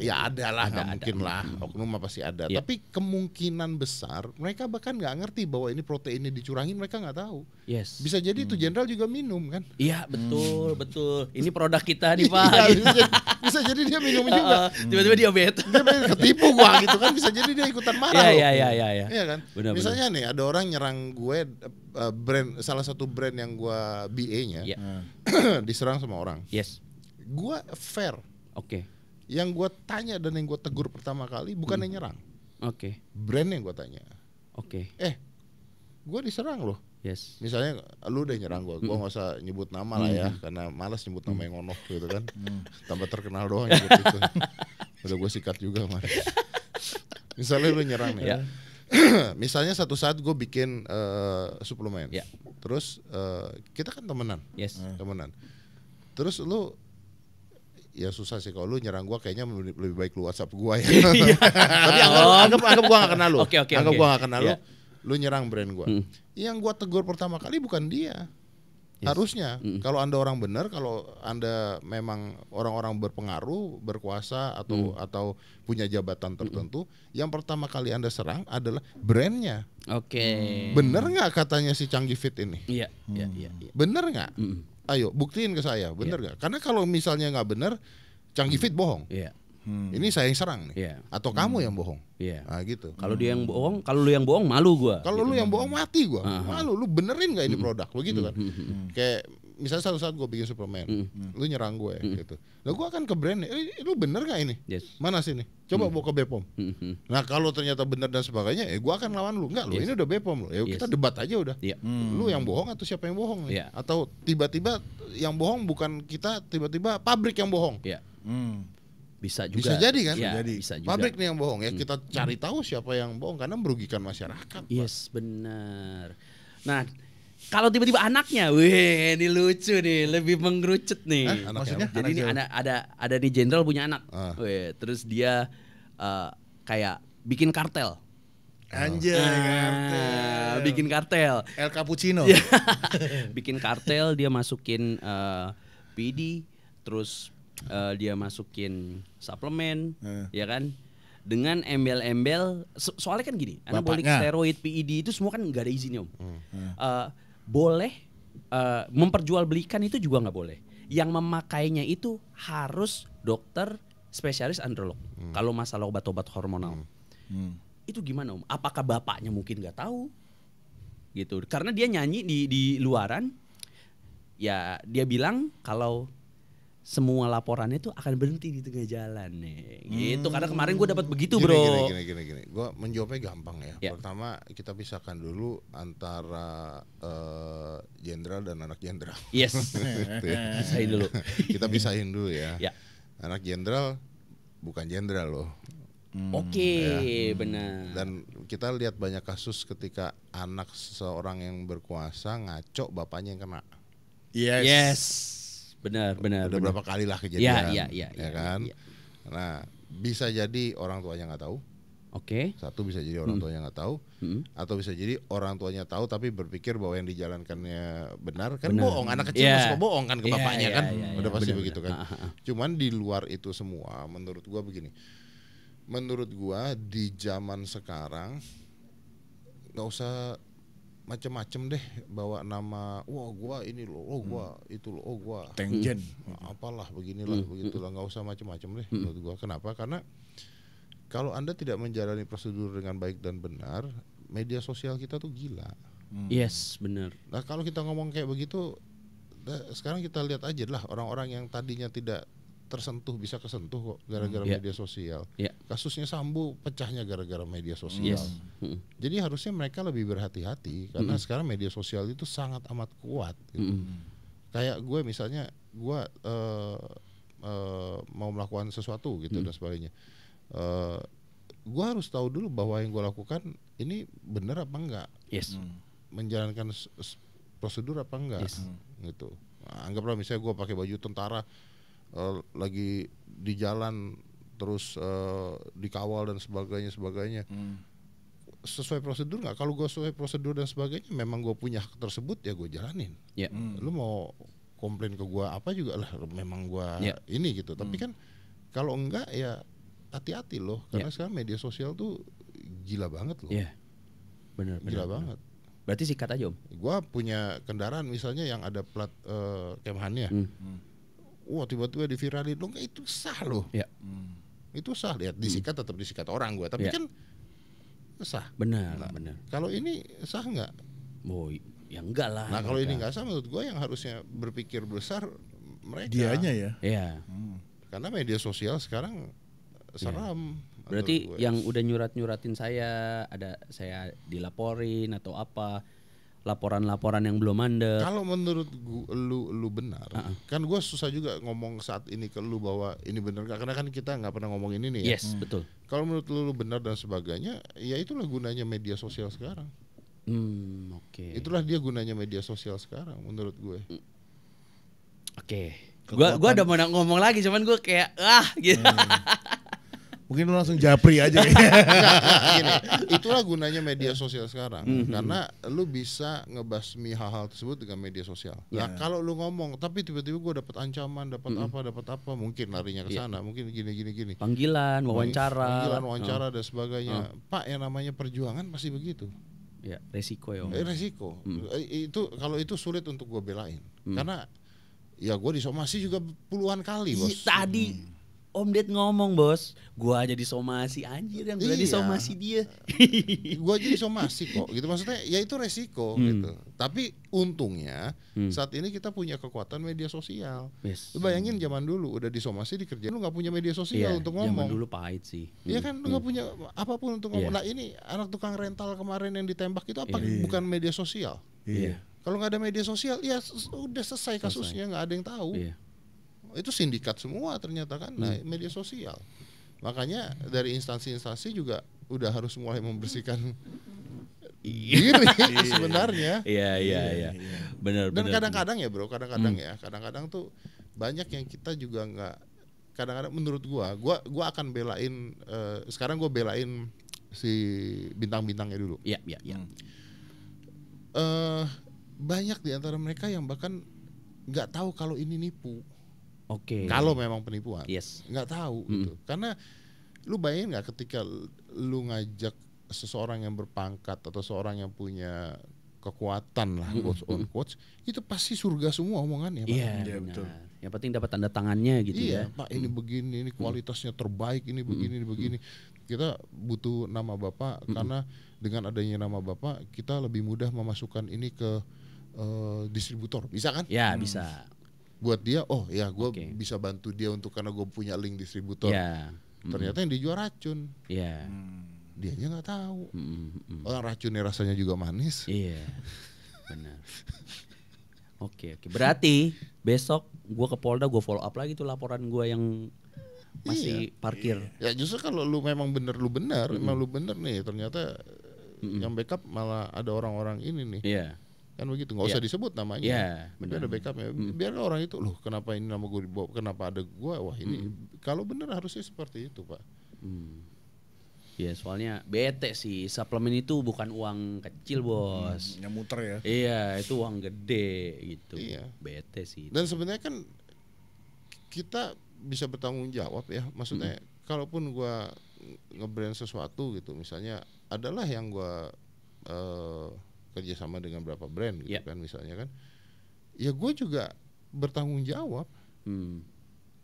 ada lah, nggak mungkin lah. Oknum apa sih ada. Tapi kemungkinan besar mereka bahkan nggak ngerti bahwa ini proteinnya dicurangin, mereka nggak tahu. Bisa jadi itu jenderal juga minum kan? Iya betul. Ini produk kita nih Pak. Bisa jadi dia minum juga. Tiba-tiba diabetes. Dia ketipu gua gitu kan, bisa jadi dia ikutan marah. Iya kan? Benar, misalnya nih ada orang nyerang gue brand, salah satu brand yang gua BA-nya diserang sama orang. Gua fair. Oke. Yang gua tanya dan yang gua tegur pertama kali bukan yang nyerang. Oke. Brand yang gua tanya. Oke. Gua diserang loh. Misalnya lu udah nyerang gua nggak usah nyebut nama lah ya, karena malas nyebut nama yang ngonoh gitu kan. Tambah terkenal doang nyebut itu. Udah gua sikat juga kemarin. Misalnya lu nyerang nih. Misalnya satu saat gue bikin suplemen, terus kita kan temenan, temenan. Terus lu ya susah sih kalau lu nyerang gue, kayaknya lebih baik lu WhatsApp gue ya. Tapi anggap gue gak kenal lu, anggap gue gak kenal lu, lu nyerang brand gue. Yang gue tegur pertama kali bukan dia. Harusnya kalau Anda orang benar, kalau Anda memang orang-orang berpengaruh, berkuasa atau punya jabatan tertentu, yang pertama kali Anda serang adalah brandnya. Bener nggak katanya si Canggih Fit ini? Iya. Bener nggak? Ayo buktiin ke saya, bener nggak? Karena kalau misalnya nggak bener, Canggih Fit bohong. Ini saya yang serang nih. Iya. Atau kamu yang bohong. Iya. Nah gitu. Kalau dia yang bohong, kalau lu yang bohong malu gua. Kalau gitu. lu yang bohong mati gua. Malu, lu benerin gak ini produk? Begitu kan. Kayak misalnya satu saat gue bikin suplemen, lu nyerang gue gitu. Nah gue akan ke brand, lu bener gak ini? Yes. Mana sini? Coba bawa ke Bepom. Nah kalau ternyata bener dan sebagainya, gue akan lawan lu. Enggak, lu ini udah Bepom lu. Ya kita debat aja udah. Lu yang bohong atau siapa yang bohong nih? Atau tiba-tiba yang bohong bukan kita, tiba-tiba pabrik yang bohong. Iya. Bisa juga. Bisa jadi kan? Ya, bisa juga. Pabrik nih yang bohong ya. Kita cari tahu siapa yang bohong karena merugikan masyarakat. Yes, benar. Nah, kalau tiba-tiba anaknya, wih, ini lucu nih, lebih mengerucut nih. Maksudnya? Jadi ini ada nih jenderal punya anak, wih, terus dia kayak bikin kartel. Anjay, kartel. Bikin kartel. El Cappuccino. Bikin kartel, dia masukin PD, terus dia masukin suplemen, ya kan? Dengan embel-embel, soalnya kan gini, anabolik steroid, PED itu semua kan nggak ada izinnya, Om. Boleh memperjualbelikan itu juga nggak boleh. Yang memakainya itu harus dokter spesialis androlog. Kalau masalah obat-obat hormonal, itu gimana, Om? Apakah bapaknya mungkin nggak tahu, gitu? Karena dia nyanyi di luaran, ya dia bilang kalau semua laporannya itu akan berhenti di tengah jalan nih, gitu. Karena kemarin gue dapat begitu, bro. Gini. Gue menjawabnya gampang ya. Pertama kita pisahkan dulu antara jenderal dan anak jenderal. Yes. Pisahin dulu. Kita pisahin dulu ya. Ya. Anak jenderal bukan jenderal loh. Oke, benar. Dan kita lihat banyak kasus ketika anak seseorang yang berkuasa ngaco, bapaknya yang kena. Yes. Benar. Udah berapa kali lah kejadian, ya kan? Ya. Nah, bisa jadi orang tuanya nggak tahu. Oke. Satu bisa jadi orang tuanya nggak tahu, atau bisa jadi orang tuanya tahu tapi berpikir bahwa yang dijalankannya benar. Kan bohong, anak kecil suka bohong kan ke bapaknya kan, udah pasti begitu kan. Cuman di luar itu semua, menurut gua begini. Menurut gua di zaman sekarang nggak usah macem-macem deh bawa nama, wah gua ini loh, oh gua itu loh, oh gua Tengjen, apalah beginilah begitulah, nggak usah macem-macem deh menurut gua. Kenapa? Karena kalau Anda tidak menjalani prosedur dengan baik dan benar, media sosial kita tuh gila. Yes, benar. Nah kalau kita ngomong kayak begitu, sekarang kita lihat aja lah orang-orang yang tadinya tidak tersentuh bisa kesentuh kok gara-gara media sosial. Kasusnya Sambo pecahnya gara-gara media sosial. Jadi harusnya mereka lebih berhati-hati karena sekarang media sosial itu sangat amat kuat. Gitu. Kayak gue misalnya, gue mau melakukan sesuatu gitu dan sebagainya. Gue harus tahu dulu bahwa yang gue lakukan ini benar apa enggak. Menjalankan prosedur apa enggak. Gitu. Nah, anggaplah misalnya gue pakai baju tentara, lagi di jalan terus dikawal dan sebagainya. Sesuai prosedur nggak? Kalau gue sesuai prosedur dan sebagainya, memang gue punya hak tersebut ya gue jalanin. Lu mau komplain ke gue apa juga lah, memang gue ini gitu. Tapi kan kalau enggak ya hati-hati loh, karena sekarang media sosial tuh gila banget loh. Benar. Gila banget. Berarti sikat aja, Om. Gue punya kendaraan misalnya yang ada plat Kemhannya. Wah tiba-tiba diviralin, lo itu sah loh. Itu sah, lihat disikat tetap disikat orang gue, tapi kan sah. Benar. Kalau ini sah nggak? Oh, ya enggak lah. Nah kalau ini nggak sah, menurut gue yang harusnya berpikir besar mereka. Dianya ya. Karena media sosial sekarang seram. Berarti yang udah nyuratin saya, saya dilaporin atau apa? Laporan-laporan yang belum mandek. Kalau menurut lu benar, kan gue susah juga ngomong saat ini ke lu bahwa ini benar nggak, karena kan kita nggak pernah ngomongin ini ya. Betul. Kalau menurut lu benar dan sebagainya, ya itulah gunanya media sosial sekarang. Itulah dia gunanya media sosial sekarang, menurut gue. Gue udah mau ngomong lagi, cuman gue kayak gitu. Mungkin lu langsung japri aja ya. Gini, itulah gunanya media sosial sekarang. Karena lu bisa ngebasmi hal-hal tersebut dengan media sosial. Nah kalau lu ngomong tapi tiba-tiba gue dapat ancaman, dapat apa, mungkin larinya ke sana, mungkin gini. Panggilan, wawancara dan sebagainya. Pak, yang namanya perjuangan pasti begitu. Resiko ya, Om. Resiko. Itu kalau itu sulit untuk gue belain. Karena ya gue disomasi juga puluhan kali, Bos. Tadi Om Ded ngomong bos, gua aja disomasi anjir yang udah disomasi dia. Gua aja disomasi kok gitu, maksudnya ya itu resiko gitu. Tapi untungnya saat ini kita punya kekuatan media sosial. Lu bayangin zaman dulu udah disomasi dikerjain, lu nggak punya media sosial untuk ngomong. Zaman dulu pahit sih. Iya kan, lu nggak punya apapun untuk ngomong. Nah ini anak tukang rental kemarin yang ditembak itu apa bukan media sosial? Iya. Kalau nggak ada media sosial, ya udah selesai kasusnya, nggak ada yang tahu. Itu sindikat semua ternyata kan, nah media sosial. Makanya dari instansi-instansi juga udah harus mulai membersihkan diri sebenarnya. Iya. Benar. Dan kadang-kadang ya bro, kadang-kadang tuh banyak yang kita juga nggak. Kadang-kadang menurut gua akan belain. Sekarang gua belain si bintang-bintangnya dulu. Iya. Banyak di antara mereka yang bahkan nggak tahu kalau ini nipu. Oke. Kalau memang penipuan, nggak tahu gitu. Karena lu bayangin nggak ketika lu ngajak seseorang yang berpangkat atau seorang yang punya kekuatan lah, quotes on quotes, itu pasti surga semua omongannya. Iya betul. Yang penting dapat tanda tangannya gitu ya. Iya Pak, ini begini, ini kualitasnya terbaik, ini begini, ini begini. Kita butuh nama Bapak karena dengan adanya nama Bapak kita lebih mudah memasukkan ini ke distributor, bisa kan? Ya bisa. Buat dia, oh ya gue bisa bantu dia untuk karena gue punya link distributor. Ternyata yang dijual racun. Dianya nggak tahu. Orang racunnya rasanya juga manis. Iya, benar. Oke. Berarti besok gue ke Polda, gue follow up lagi tuh laporan gue yang masih parkir. Ya justru kalau lu memang bener emang lu bener nih, ternyata yang backup malah ada orang-orang ini nih. Iya. Kan begitu, nggak usah disebut namanya. Iya, benar. Ada backupnya. Biar orang itu, loh kenapa ini nama gue dibawa, kenapa ada gue, wah ini kalau benar harusnya seperti itu Pak. Ya soalnya bete sih, suplemen itu bukan uang kecil bos. Yang muter ya. Iya, itu uang gede gitu. Iya. Bete sih. Dan sebenarnya kan kita bisa bertanggung jawab ya, maksudnya kalaupun gue nge-brand sesuatu gitu, misalnya adalah yang gue kerjasama dengan berapa brand gitu kan misalnya kan, ya gue juga bertanggung jawab.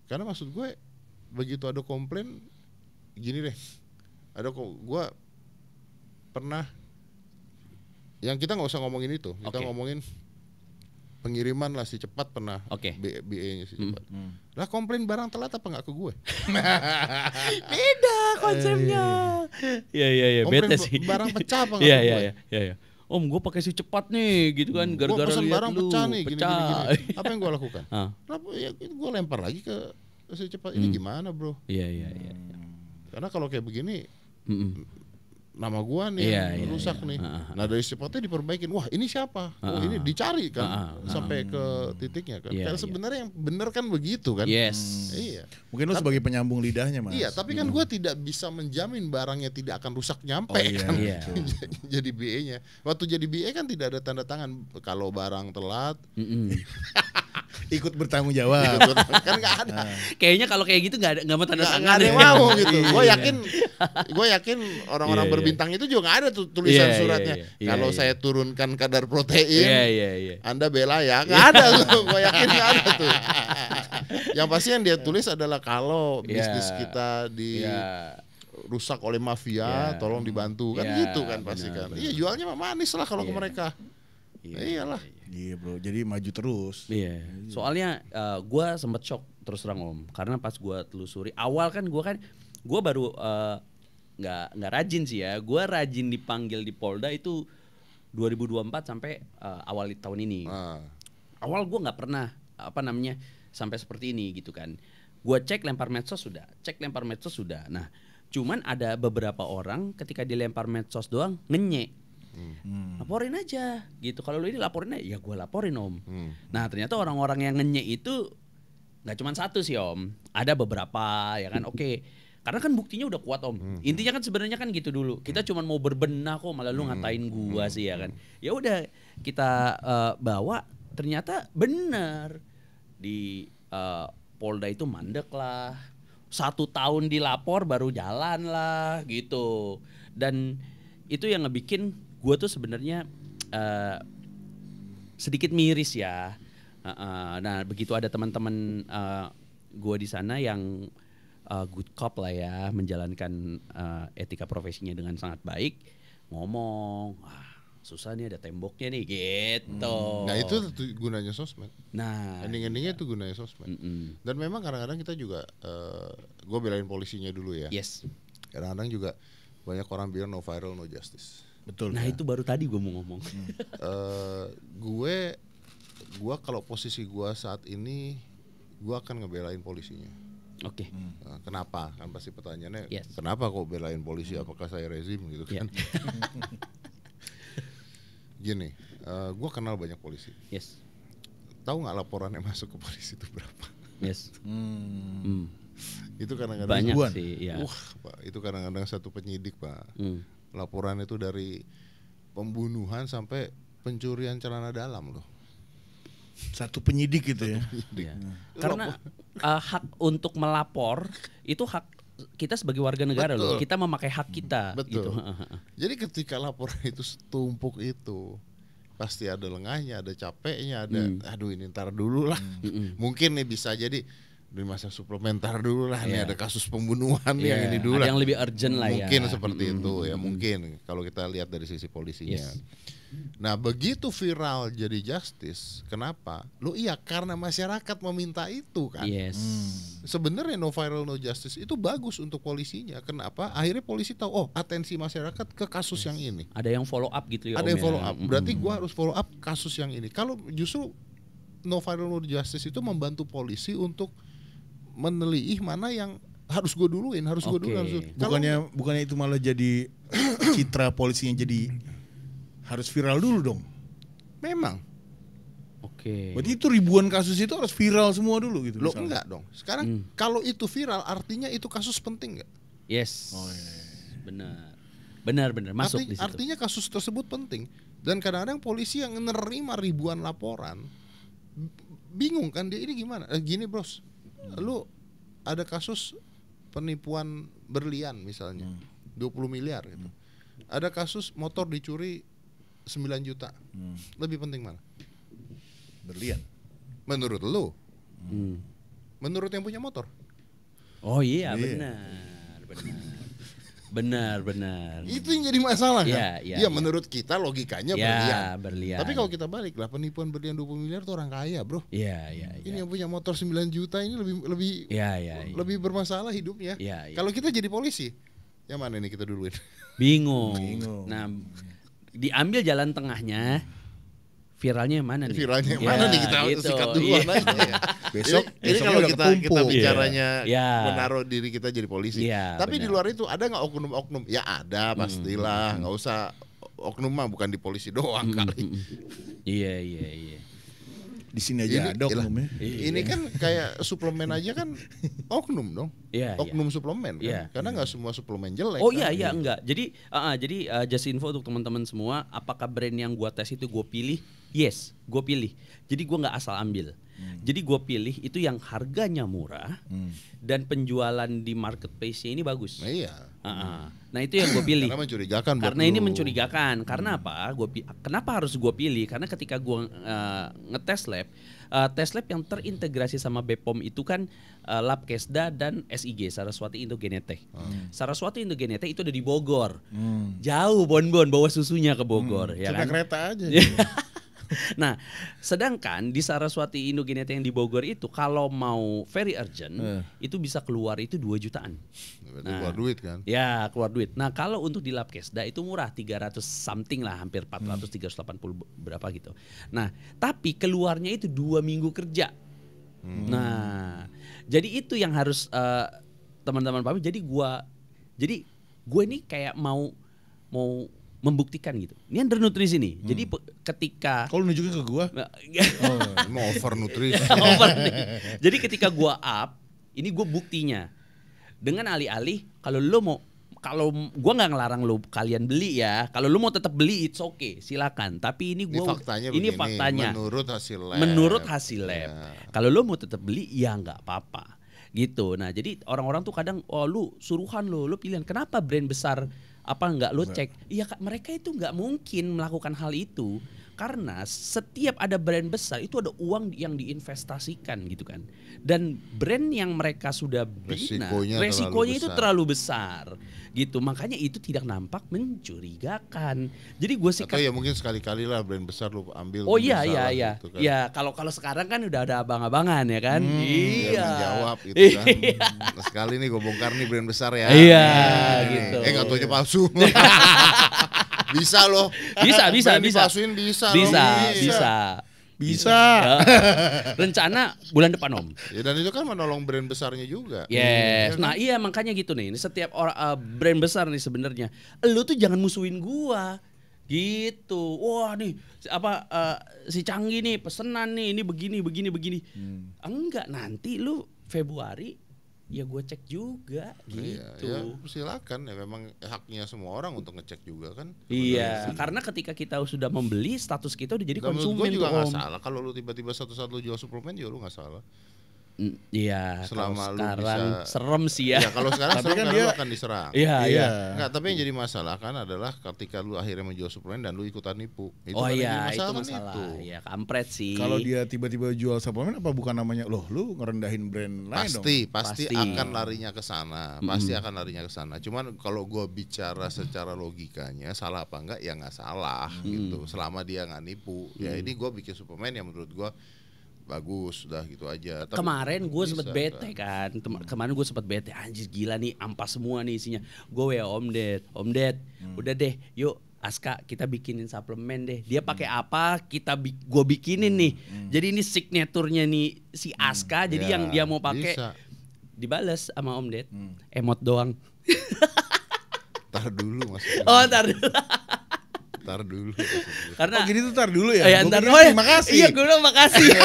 Karena maksud gue begitu ada komplain gini deh, gue pernah yang kita nggak usah ngomongin itu, kita ngomongin pengiriman lah si Cepat pernah BE-nya si Cepat. Lah komplain barang telat apa nggak ke gue? Beda konsepnya. Iya bete sih. Barang pecah apa nggak ke gue? Iya. Om gue pakai si Cepat nih gitu kan, gara-gara pesan lihat barang lu pecah nih gini. Apa yang gue lakukan? Ya gue lempar lagi ke si Cepat. Ini gimana bro? Iya. Karena kalau kayak begini nama gua nih yang rusak nih. Nah dari Cepatnya diperbaikin. Wah ini siapa? Oh ini dicari kan sampai ke titiknya kan. Kayak sebenarnya yang benar kan begitu kan? Iya. Mungkin lu sebagai penyambung lidahnya Mas. Iya, tapi kan gua tidak bisa menjamin barangnya tidak akan rusak nyampe kan. Jadi BE-nya. Waktu jadi BE kan tidak ada tanda tangan kalau barang telat. Ikut bertanggung jawab. Kan nggak ada. Kayaknya kalau kayak gitu nggak mau tanda tangan. Nggak ada yang mau gitu. Gue yakin orang-orang berbintang itu juga nggak ada tuh tulisan suratnya. Kalau saya turunkan kadar protein, Anda bela ya. Nggak ada tuh. Gue yakin nggak ada tuh. Yang pasti yang dia tulis adalah kalau bisnis kita rusak oleh mafia, tolong dibantu kan gitu kan pasti kan. Iya jualnya mah manis lah kalau ke mereka. Iyalah. Iya bro, jadi maju terus. Iya. Soalnya gue sempet shock terus terang Om, karena pas gue telusuri awal kan gue baru nggak rajin sih ya. Gue rajin dipanggil di Polda itu 2024 sampai awal tahun ini. Awal gue nggak pernah sampai seperti ini gitu kan. Gue cek lempar medsos sudah. Nah, cuman ada beberapa orang ketika dilempar medsos doang ngenyek. Laporin aja gitu. Kalau lu ini laporin aja, ya gue laporin Om. Nah ternyata orang-orang yang ngenyek itu nggak cuma satu sih Om, ada beberapa ya kan. Oke. Karena kan buktinya udah kuat Om. Intinya kan sebenarnya kan gitu dulu. Kita cuma mau berbenah kok, malah lu ngatain gua sih ya kan. Ya udah kita bawa, ternyata benar di Polda itu mandek lah. 1 tahun dilapor baru jalan lah gitu. Dan itu yang ngebikin gue tuh sebenarnya sedikit miris ya. Nah begitu ada teman-teman gue di sana yang good cop lah ya, menjalankan etika profesinya dengan sangat baik, ngomong, susah nih ada temboknya nih gitu. Nah itu gunanya sosmed. Nah ending-endingnya itu gunanya sosmed. Dan memang kadang-kadang kita juga, gue belain polisinya dulu ya. Yes. Kadang-kadang juga banyak orang bilang no viral no justice. Betul. Nah itu baru tadi gue mau ngomong. Gue kalau posisi gue saat ini, gue akan ngebelain polisinya. Oke. Nah, kenapa? Kan pasti pertanyaannya, Yes. kenapa kok belain polisi? Apakah saya rezim gitu kan? Gini, gue kenal banyak polisi. Yes. Tahu nggak laporan yang masuk ke polisi itu berapa? Yes. Itu kadang-kadang Banyak ribuan. sih. Ya. Pak, itu kadang-kadang satu penyidik pak. Laporan itu dari pembunuhan sampai pencurian celana dalam loh. Satu penyidik gitu ya. Ya. Karena hak untuk melapor itu hak kita sebagai warga negara. Betul. Loh. Kita memakai hak kita. Betul. Gitu. Jadi ketika laporan itu setumpuk itu, pasti ada lengahnya, ada capeknya, ada aduh ini ntar dulu lah. Mungkin nih bisa jadi di masa suplementar dulu lah, nih ada kasus pembunuhan nih yang ini dulu lah. Yang lebih urgent lah ya. Mungkin seperti itu ya, mungkin kalau kita lihat dari sisi polisinya. Yes. Nah begitu viral jadi justice, kenapa? Lo iya karena masyarakat meminta itu kan. Yes. Sebenarnya no viral no justice itu bagus untuk polisinya. Kenapa? Akhirnya polisi tahu, oh atensi masyarakat ke kasus yang ini. Ada yang follow up gitu ya. Ada yang follow up. Berarti gua harus follow up kasus yang ini. Kalau justru no viral no justice itu membantu polisi untuk meneliti mana yang harus gue duluin, harus gue duluin. Bukannya itu malah jadi citra polisinya jadi harus viral dulu dong. Memang. Oke. Berarti itu ribuan kasus itu harus viral semua dulu gitu. Lo enggak dong. Sekarang kalau itu viral artinya itu kasus penting enggak? Yes. Oh, iya. Benar masuk di situ. Artinya kasus tersebut penting. Dan kadang-kadang polisi yang menerima ribuan laporan bingung kan dia ini gimana? Gini bros, lu ada kasus penipuan berlian misalnya 20 miliar gitu. Ada kasus motor dicuri 9 juta. Lebih penting mana? Berlian. Menurut lu? Menurut yang punya motor? Oh iya. Benar. Itu yang jadi masalah kan? Iya, menurut kita logikanya berlian. Tapi kalau kita balik lah, penipuan berlian 20 miliar itu orang kaya bro. Iya. Ini yang punya motor 9 juta ini lebih lebih bermasalah hidupnya. Iya. Kalau kita jadi polisi, yang mana nih kita duluin? Bingung. Nah, diambil jalan tengahnya. Viralnya yang mana nih? Viralnya yang mana nih kita gitu. sikat duluan aja. Besok ini kalau kita bicaranya menaruh diri kita jadi polisi. Tapi di luar itu ada nggak oknum-oknum? Ya ada pastilah. Nggak usah oknum mah bukan di polisi doang kali. Iya. Di sini aja ada oknumnya. Ini kan kayak suplemen aja kan oknum dong. Oknum suplemen kan. Karena nggak semua suplemen jelek. Oh iya enggak. Jadi just info untuk teman-teman semua, apakah brand yang gua tes itu gua pilih? Yes, gua pilih. Jadi gua nggak asal ambil. Jadi gue pilih itu yang harganya murah dan penjualan di marketplace-nya ini bagus. Iya. Nah itu yang gue pilih. Karena mencurigakan. Karena ini mencurigakan. Karena apa? Kenapa harus gue pilih? Karena ketika gue ngetes lab, tes lab yang terintegrasi sama BPOM itu kan Labkesda dan SIG, Saraswati Indogenetek. Saraswati Indogenetek itu ada di Bogor. Jauh Bonbon bawa susunya ke Bogor. Ya kan? Kereta aja. Nah, sedangkan di Saraswati Indogenetek yang di Bogor itu kalau mau very urgent itu bisa keluar itu 2 jutaan. Keluar duit kan? Ya, keluar duit. Nah, kalau untuk di Labkesda itu murah 300 something lah, hampir 400 380 berapa gitu. Nah, tapi keluarnya itu 2 minggu kerja. Nah, jadi itu yang harus teman-teman pahami. Jadi gue ini kayak mau membuktikan gitu. Ini undernutrisi nih. Jadi ketika kalau nunjukin ke gua, mau overnutrisi. Jadi ketika gua up, ini gua buktinya. Dengan alih-alih kalau gua nggak ngelarang lo kalian beli ya. Kalau lo mau tetap beli it's okay, silakan. Tapi ini faktanya. Menurut hasil lab. Kalau lo mau tetap beli ya nggak apa-apa. Gitu. Nah, jadi orang-orang tuh kadang lu suruhan lo pilihan. Kenapa brand besar apa enggak lo cek? Iya, mereka itu enggak mungkin melakukan hal itu. Karena setiap ada brand besar itu ada uang yang diinvestasikan gitu kan. Dan brand yang mereka sudah bina, resikonya itu terlalu besar gitu. Makanya itu tidak nampak mencurigakan. Jadi gue sih atau ya mungkin sekali-kali lah brand besar lu ambil. Oh iya gitu kan. Ya kalau sekarang kan udah ada abang-abangan ya kan. Iya. Jawab gitu kan. Nah, sekali nih gue bongkar nih brand besar ya. Iya gitu. Nggak taunya palsu. Bisa loh. Bisa. Dipalsuin bisa. Rencana bulan depan Om. Ya, dan itu kan menolong brand besarnya juga. Yes. Nah iya makanya gitu nih. Setiap orang brand besar nih sebenarnya, lu tuh jangan musuhin gua. Gitu. Wah nih si Canggih nih pesenan nih, ini begini. Enggak, nanti lu Februari ya gue cek juga gitu. Ya, silakan ya, memang haknya semua orang untuk ngecek juga kan. Iya, karena ketika kita sudah membeli, status kita udah jadi konsumen. Gue juga nggak salah kalau lu tiba-tiba satu-satu jual suplemen juga lu nggak salah. Iya, selama sekarang lu bisa, serem sih ya. Ya kalau sekarang serem kan dia akan diserang. Iya. Enggak, tapi yang jadi masalah kan adalah ketika lu akhirnya menjual suplemen dan lu ikutan nipu. Itu itu masalah. Iya, kampret sih. Kalau dia tiba-tiba jual suplemen apa bukan namanya loh lu ngerendahin brand lain dong? Pasti akan larinya ke sana. Pasti akan larinya ke sana. Cuman kalau gua bicara secara logikanya salah apa enggak ya nggak salah gitu. Selama dia nggak nipu. Ya ini gua bikin suplemen yang menurut gua bagus, udah gitu aja. Tapi kemarin gue sempet bete kan. Kemarin gue sempet bete, anjir gila nih ampas semua nih isinya. Gue ya Om Ded, udah deh yuk Aska kita bikinin suplemen deh. Dia pakai apa gue bikinin nih. Jadi ini signaturnya nih si Aska. Jadi yang dia mau pakai dibales sama Om Ded. Emot doang. Tar dulu mas. Tar dulu. Karena gini tuh tar dulu ya. Terima kasih. Iya, gue bilang makasih.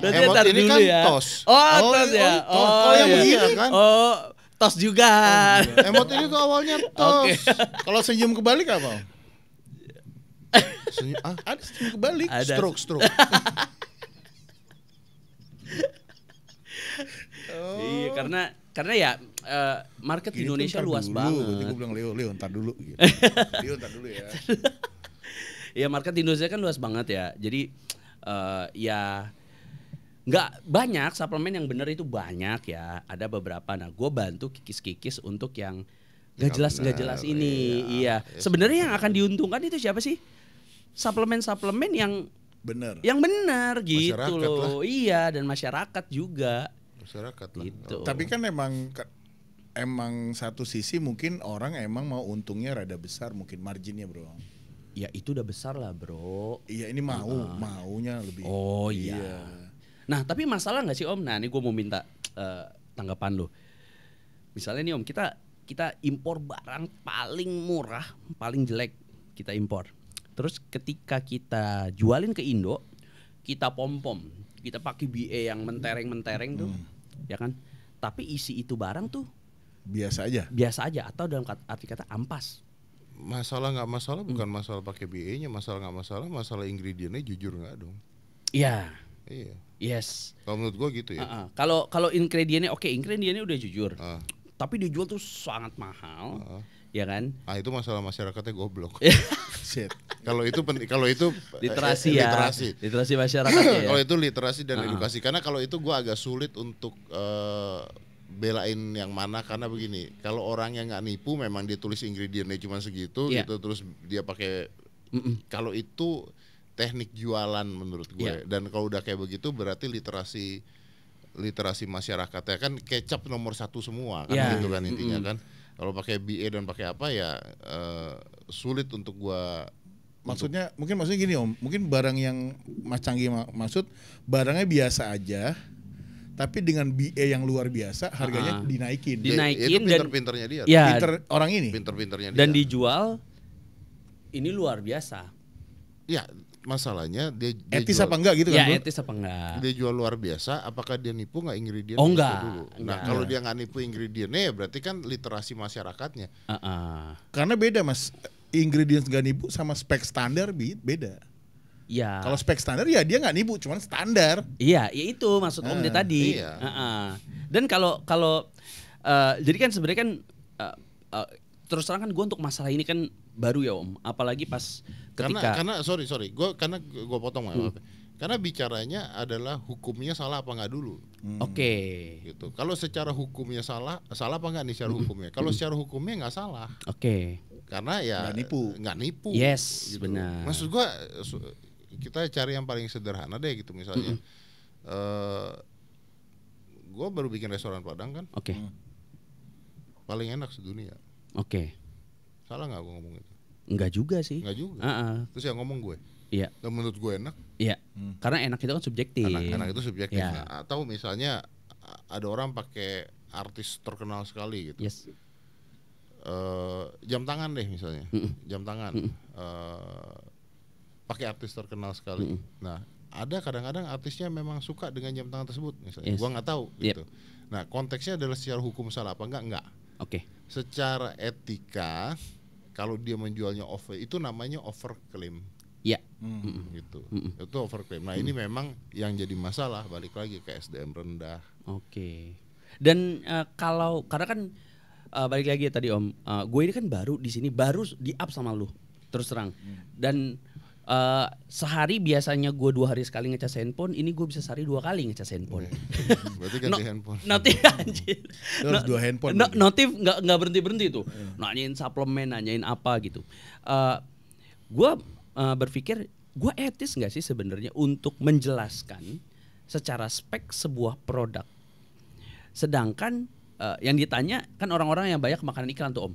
Emot ini kan ya. Tos. Tos ya. Oh yang begini kan. Tos juga. Emot ini tuh awalnya tos. Kalau senyum kebalik apa? Senyum, ada senyum kebalik. Stroke. Iya, karena ya market gini Indonesia luas banget. Berarti gue bilang Leo ntar dulu gitu. Leo ntar dulu ya. Ya market Indonesia kan luas banget ya. Jadi ya nggak banyak suplemen yang bener itu banyak ya. Ada beberapa. Nah gue bantu kikis-kikis untuk yang gak jelas ini. Iya. Sebenarnya yang akan diuntungkan itu siapa sih? Suplemen-suplemen yang benar gitu masyarakat loh. Iya, dan masyarakat juga. Masyarakat gitu. Tapi kan emang satu sisi mungkin orang emang mau untungnya rada besar mungkin marginnya bro. Ya itu udah besar lah bro. Iya ini maunya lebih. Oh iya. Nah tapi masalah nggak sih Om? Nah ini gue mau minta tanggapan lo. Misalnya nih Om kita impor barang paling murah, paling jelek kita impor. Terus ketika kita jualin ke Indo, kita pom-pom, kita pakai BA yang mentereng-mentereng tuh, ya kan? Tapi isi itu barang tuh biasa aja atau dalam arti kata ampas. Masalah nggak masalah bukan masalah pakai BA-nya, masalah nggak masalah ingredientnya jujur nggak dong? Iya. Yes. Kalau menurut gua gitu ya. Kalau ingredientnya ingredientnya udah jujur. Tapi dijual tuh sangat mahal. Ya kan? Itu masalah masyarakatnya goblok. Shit. Kalau itu literasi ya. Literasi masyarakat ya. Kalau itu literasi dan edukasi, karena kalau itu gue agak sulit untuk belain yang mana, karena begini, kalau orang yang nggak nipu memang dia tulis ingredientnya cuma segitu gitu, terus dia pakai. Kalau itu teknik jualan menurut gue, dan kalau udah kayak begitu berarti literasi masyarakatnya kan kecap nomor 1 semua kan gitu kan intinya kan. Kalau pakai BA dan pakai apa ya sulit untuk gua. Maksudnya gini Om, mungkin barang yang Mas Canggih maksud barangnya biasa aja, tapi dengan BA yang luar biasa harganya dinaikin. Itu pinter-pinternya dia. Ya, pinter orang ini. Pinter-pinternya dia. Dan dijual ini luar biasa. Ya masalahnya dia etis jual, apa enggak gitu kan? Ya etis apa enggak? Dia jual luar biasa, apakah dia nipu nggak ingredient? Oh enggak. Dulu? Nah kalau dia nggak nipu ingredientnya ya berarti kan literasi masyarakatnya. Karena beda Mas, ingredients nggak nipu sama spek standar beda. Iya. Kalau spek standar ya dia nggak nipu, cuman standar. Iya, ya itu maksud Om dia tadi. Iya. Dan kalau jadi kan sebenarnya kan terus terang kan gue untuk masalah ini kan baru ya Om. Apalagi pas ketika karena sorry, gue potong maaf. Karena bicaranya adalah hukumnya salah apa nggak dulu. Oke. Gitu. Kalau secara hukumnya salah apa nggak nih secara hukumnya? Kalau secara hukumnya nggak salah. Oke. Karena ya nggak nipu. Yes, gitu. benar. Maksud gue kita cari yang paling sederhana deh gitu misalnya. Gue baru bikin restoran Padang kan. Oke. Paling enak sedunia. Oke. Salah nggak gue ngomong itu? Enggak juga sih. Enggak juga. Terus yang ngomong gue. Iya. Dan menurut gue enak. Iya. Karena enak itu kan subjektif. Enak itu subjektif. Ya. Nah, atau misalnya ada orang pakai artis terkenal sekali gitu. Yes. Jam tangan deh misalnya. Jam tangan. Pakai artis terkenal sekali. Nah, ada kadang-kadang artisnya memang suka dengan jam tangan tersebut misalnya. Yes. Gua nggak tahu gitu. Nah, konteksnya adalah secara hukum salah apa enggak? Oke. Secara etika kalau dia menjualnya over itu namanya overclaim. Iya. Gitu. Itu overclaim. Nah, ini memang yang jadi masalah balik lagi ke SDM rendah. Oke. Dan karena kan balik lagi tadi Om, gue ini kan baru di sini, baru di up sama lu terus terang. Dan sehari biasanya gue 2 hari sekali ngecas handphone, ini gue bisa sehari 2 kali ngecas handphone. Berarti ganti handphone. Notif anjir. Terus 2 handphone. Notif nggak berhenti tuh. Nanyain suplemen, nanyain apa gitu. Gue berpikir gue etis nggak sih sebenarnya untuk menjelaskan secara spek sebuah produk. Sedangkan yang ditanya kan orang-orang yang banyak makanan iklan tuh Om.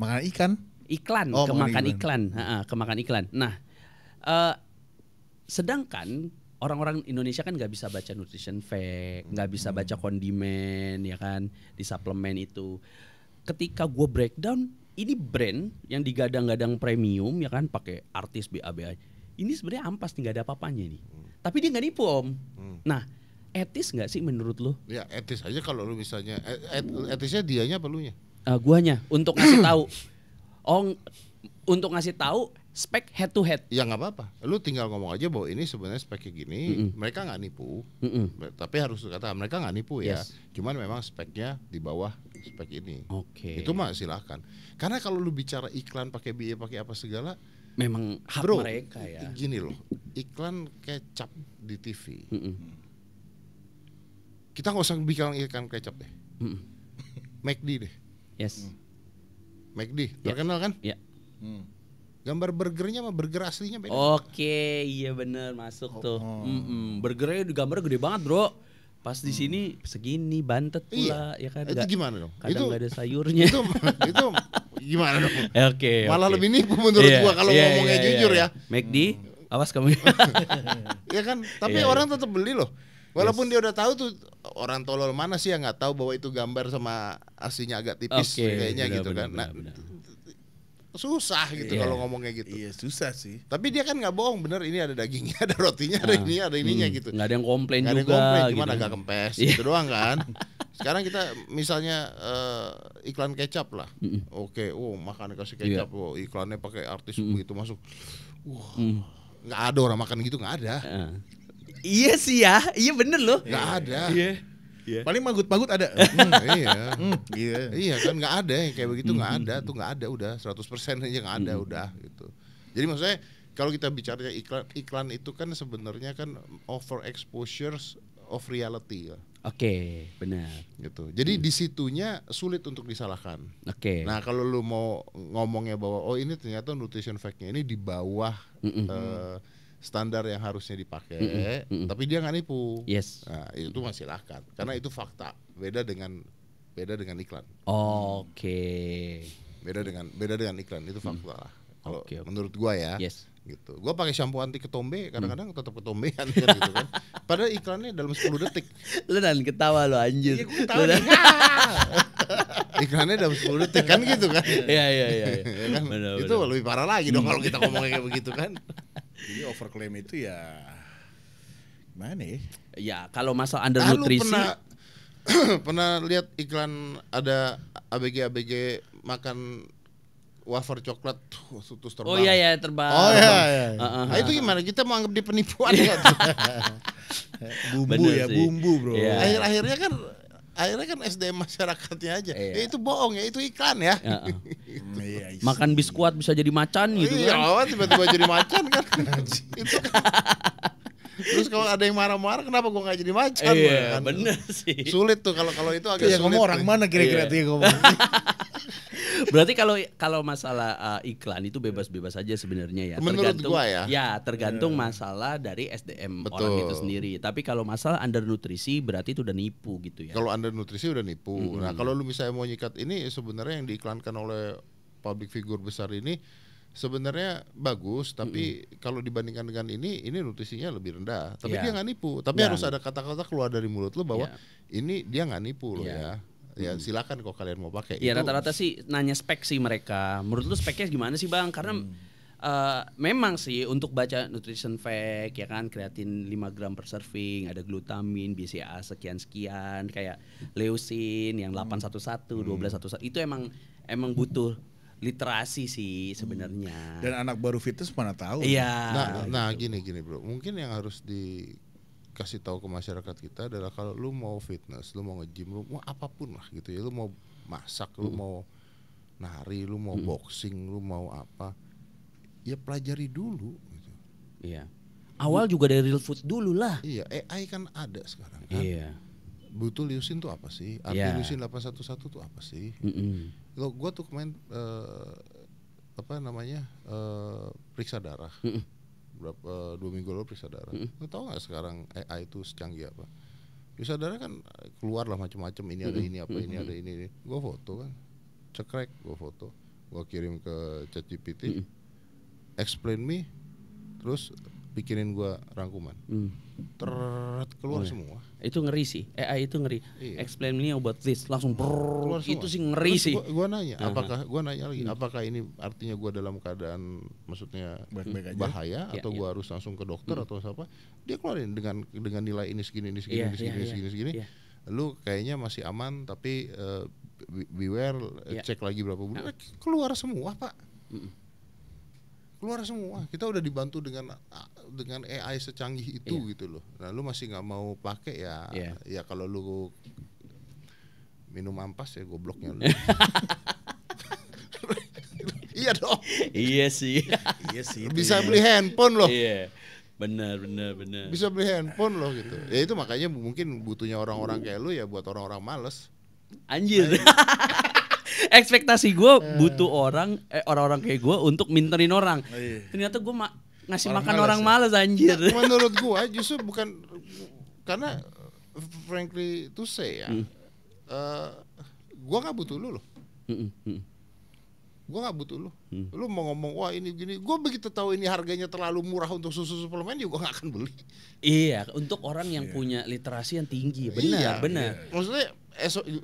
Makanan ikan? Iklan, kemakan iklan. Kemakan iklan. Nah, sedangkan orang-orang Indonesia kan nggak bisa baca nutrition fact, nggak bisa baca kondimen, ya kan, di suplemen itu. Ketika gue breakdown, ini brand yang digadang-gadang premium, ya kan, pakai artis BABA. Ini sebenarnya ampas, nggak ada apa-apanya nih. Tapi dia nggak nipu Om. Nah, etis nggak sih menurut lo? Ya etis aja kalau lu misalnya etisnya dianya apa lunya? Guanya untuk ngasih tahu. Untuk ngasih tahu spek head to head. Ya nggak apa-apa. Lu tinggal ngomong aja bahwa ini sebenarnya speknya gini. Mereka nggak nipu. Tapi harus kata mereka nggak nipu ya. Cuman memang speknya di bawah spek ini. Oke. Itu mah silakan. Karena kalau lu bicara iklan pakai biaya pakai apa segala, memang hak bro, mereka ya. Gini loh, iklan kecap di TV. Kita nggak usah bikin iklan kecap deh. McD deh. Yes. McD, terkenal kan? Iya. Gambar burgernya sama burger aslinya beda. Oke, iya bener masuk tuh. Burgernya gambar gede banget bro. Pas di sini segini bantet pula, ya kan? Itu gimana dong? Kadang nggak ada sayurnya. Itu gimana dong? Oke. Malah lebih nipu menurut gua kalau ngomongnya jujur ya. McD, awas kamu. Ya kan, tapi orang tetap beli loh. Walaupun dia udah tahu tuh, orang tolol mana sih yang nggak tahu bahwa itu gambar sama aslinya agak tipis kayaknya gitu kan. Nah, susah gitu kalau ngomongnya gitu. Iya susah sih. Tapi dia kan nggak bohong, bener ini ada dagingnya, ada rotinya, ada ini, ada ininya gitu. Nggak ada yang komplain juga. Nggak ada yang komplain, cuman gitu. agak kempes gitu doang kan. Sekarang kita misalnya iklan kecap lah. Oke, makan kasih kecap, iklannya pakai artis begitu masuk. Nggak ada orang makan gitu, nggak ada. Iya sih ya, iya bener loh. Nggak ada. Iya. Paling manggut-manggut ada. Iya kan nggak ada yang kayak begitu, nggak ada tuh, nggak ada, udah 100% aja nggak ada udah gitu. Jadi maksudnya kalau kita bicara iklan itu kan sebenarnya kan over exposures of reality ya. Oke, benar. Gitu. Jadi di situnya sulit untuk disalahkan. Oke. Nah kalau lu mau ngomongnya bahwa ini ternyata nutrition fact-nya ini di bawah standar yang harusnya dipakai, tapi dia nggak nipu. Yes. Nah, itu masih silahkan, karena itu fakta. Beda dengan iklan. Oke. Beda dengan iklan, itu fakta lah. Kalau menurut gua ya. Yes. Gitu. Gua pakai shampoo anti ketombe, kadang-kadang tetap ketombean kan gitu kan. Padahal iklannya dalam 10 detik. Lu dan ketawa lu anjir. Iya, gua ketawa. Iklannya dalam 10 detik kan gitu kan. Iya. Kan? Itu lebih parah lagi dong kalau kita ngomongnya kayak begitu kan. Jadi overclaim itu ya gimana ya? Ya kalau masalah undernutrisi. Pernah lihat iklan ada ABG makan wafer coklat terus terbang. Oh iya terbang. Oh iya. Nah, itu gimana? Kita mau anggap dia penipuan nggak? Bumbu bro. Akhir-akhirnya kan akhirnya kan SDM masyarakatnya aja. Ya itu bohong ya, itu iklan ya. Makan biskuat bisa jadi macan gitu kan. Iya, tiba-tiba jadi macan kan. Itu kan. Terus kalau ada yang marah-marah, kenapa gua nggak jadi macan? Iya, kan? bener sih. Sulit tuh kalau itu agak yang sulit. ngomong orang mana kira-kira tuh yang ngomong? Berarti kalau masalah iklan itu bebas-bebas aja sebenarnya ya. Menurut Tergantung, gua ya. Ya tergantung masalah dari SDM Betul. orang itu sendiri. Tapi kalau masalah undernutrisi berarti itu udah nipu gitu ya. Kalau undernutrisi udah nipu. Nah kalau lu misalnya mau nyikat ini sebenarnya yang diiklankan oleh public figure besar ini sebenarnya bagus, tapi kalau dibandingkan dengan ini nutrisinya lebih rendah. Tapi dia nggak nipu. Tapi harus ada kata-kata keluar dari mulut lu bahwa ini dia nggak nipu loh ya. Ya silakan kalau kalian mau pakai. Ya rata-rata sih nanya spek sih mereka. Menurut lu speknya gimana sih Bang? Karena memang sih untuk baca nutrition fact ya kan, kreatin 5 gram per serving, ada glutamin, BCAA sekian-sekian, kayak leucin yang 811, 1211 itu emang butuh literasi sih sebenarnya. Dan anak baru fitness mana tahu. Iya. Nah gini bro, mungkin yang harus dikasih tahu ke masyarakat kita adalah kalau lu mau fitness, lu mau nge-gym, lu mau apapun lah gitu ya, lu mau masak, lu mau nari, lu mau boxing, lu mau apa, ya pelajari dulu gitu. Iya. Awal juga dari real food dulu lah. Iya, AI kan ada sekarang kan. Iya. Butuh leucin tuh apa sih? Arti leucin 811 tuh apa sih? Lo gua tuh kemarin periksa darah. Berapa 2 minggu lalu periksa darah. Lo tau nggak sekarang AI itu secanggih apa? Periksa darah kan keluar lah macam-macam, ini ada ini apa, ini ada ini. Gua foto kan, cekrek, gua foto, gua kirim ke ChatGPT, explain me, terus bikinin gua rangkuman. Keluar semua. Itu ngeri sih. AI itu ngeri. Iya. Explain me about this, langsung Keluar itu semua. sih ngeri Terus sih. Gua nanya, gua nanya lagi, apakah ini artinya gua dalam keadaan maksudnya Baik-baik aja. bahaya atau gua harus langsung ke dokter atau apa? Dia keluarin dengan nilai ini segini. Iya. Lu kayaknya masih aman, tapi beware, cek lagi berapa bulan. Keluar semua, Pak. Keluar semua. Kita udah dibantu dengan AI secanggih itu gitu loh. Nah, lu masih nggak mau pakai ya kalau lu minum ampas ya gobloknya lu. Iya dong. Iya sih. Iya sih. Bisa beli handphone loh. Iya. Benar. Bisa beli handphone loh gitu. Ya itu makanya mungkin butuhnya orang-orang kayak lu ya buat orang-orang males. Anjir. Ekspektasi gue butuh orang-orang kayak gue untuk minterin orang. Ternyata gue ngasih Orang makan malas orang ya? malas anjir. Menurut gua justru bukan karena frankly to say ya, gua nggak butuh lu loh. Gua nggak butuh lu. Lu mau ngomong wah ini gini, gua begitu tahu ini harganya terlalu murah untuk susu suplemen juga nggak akan beli. Iya, untuk orang yang punya literasi yang tinggi, benar. Maksudnya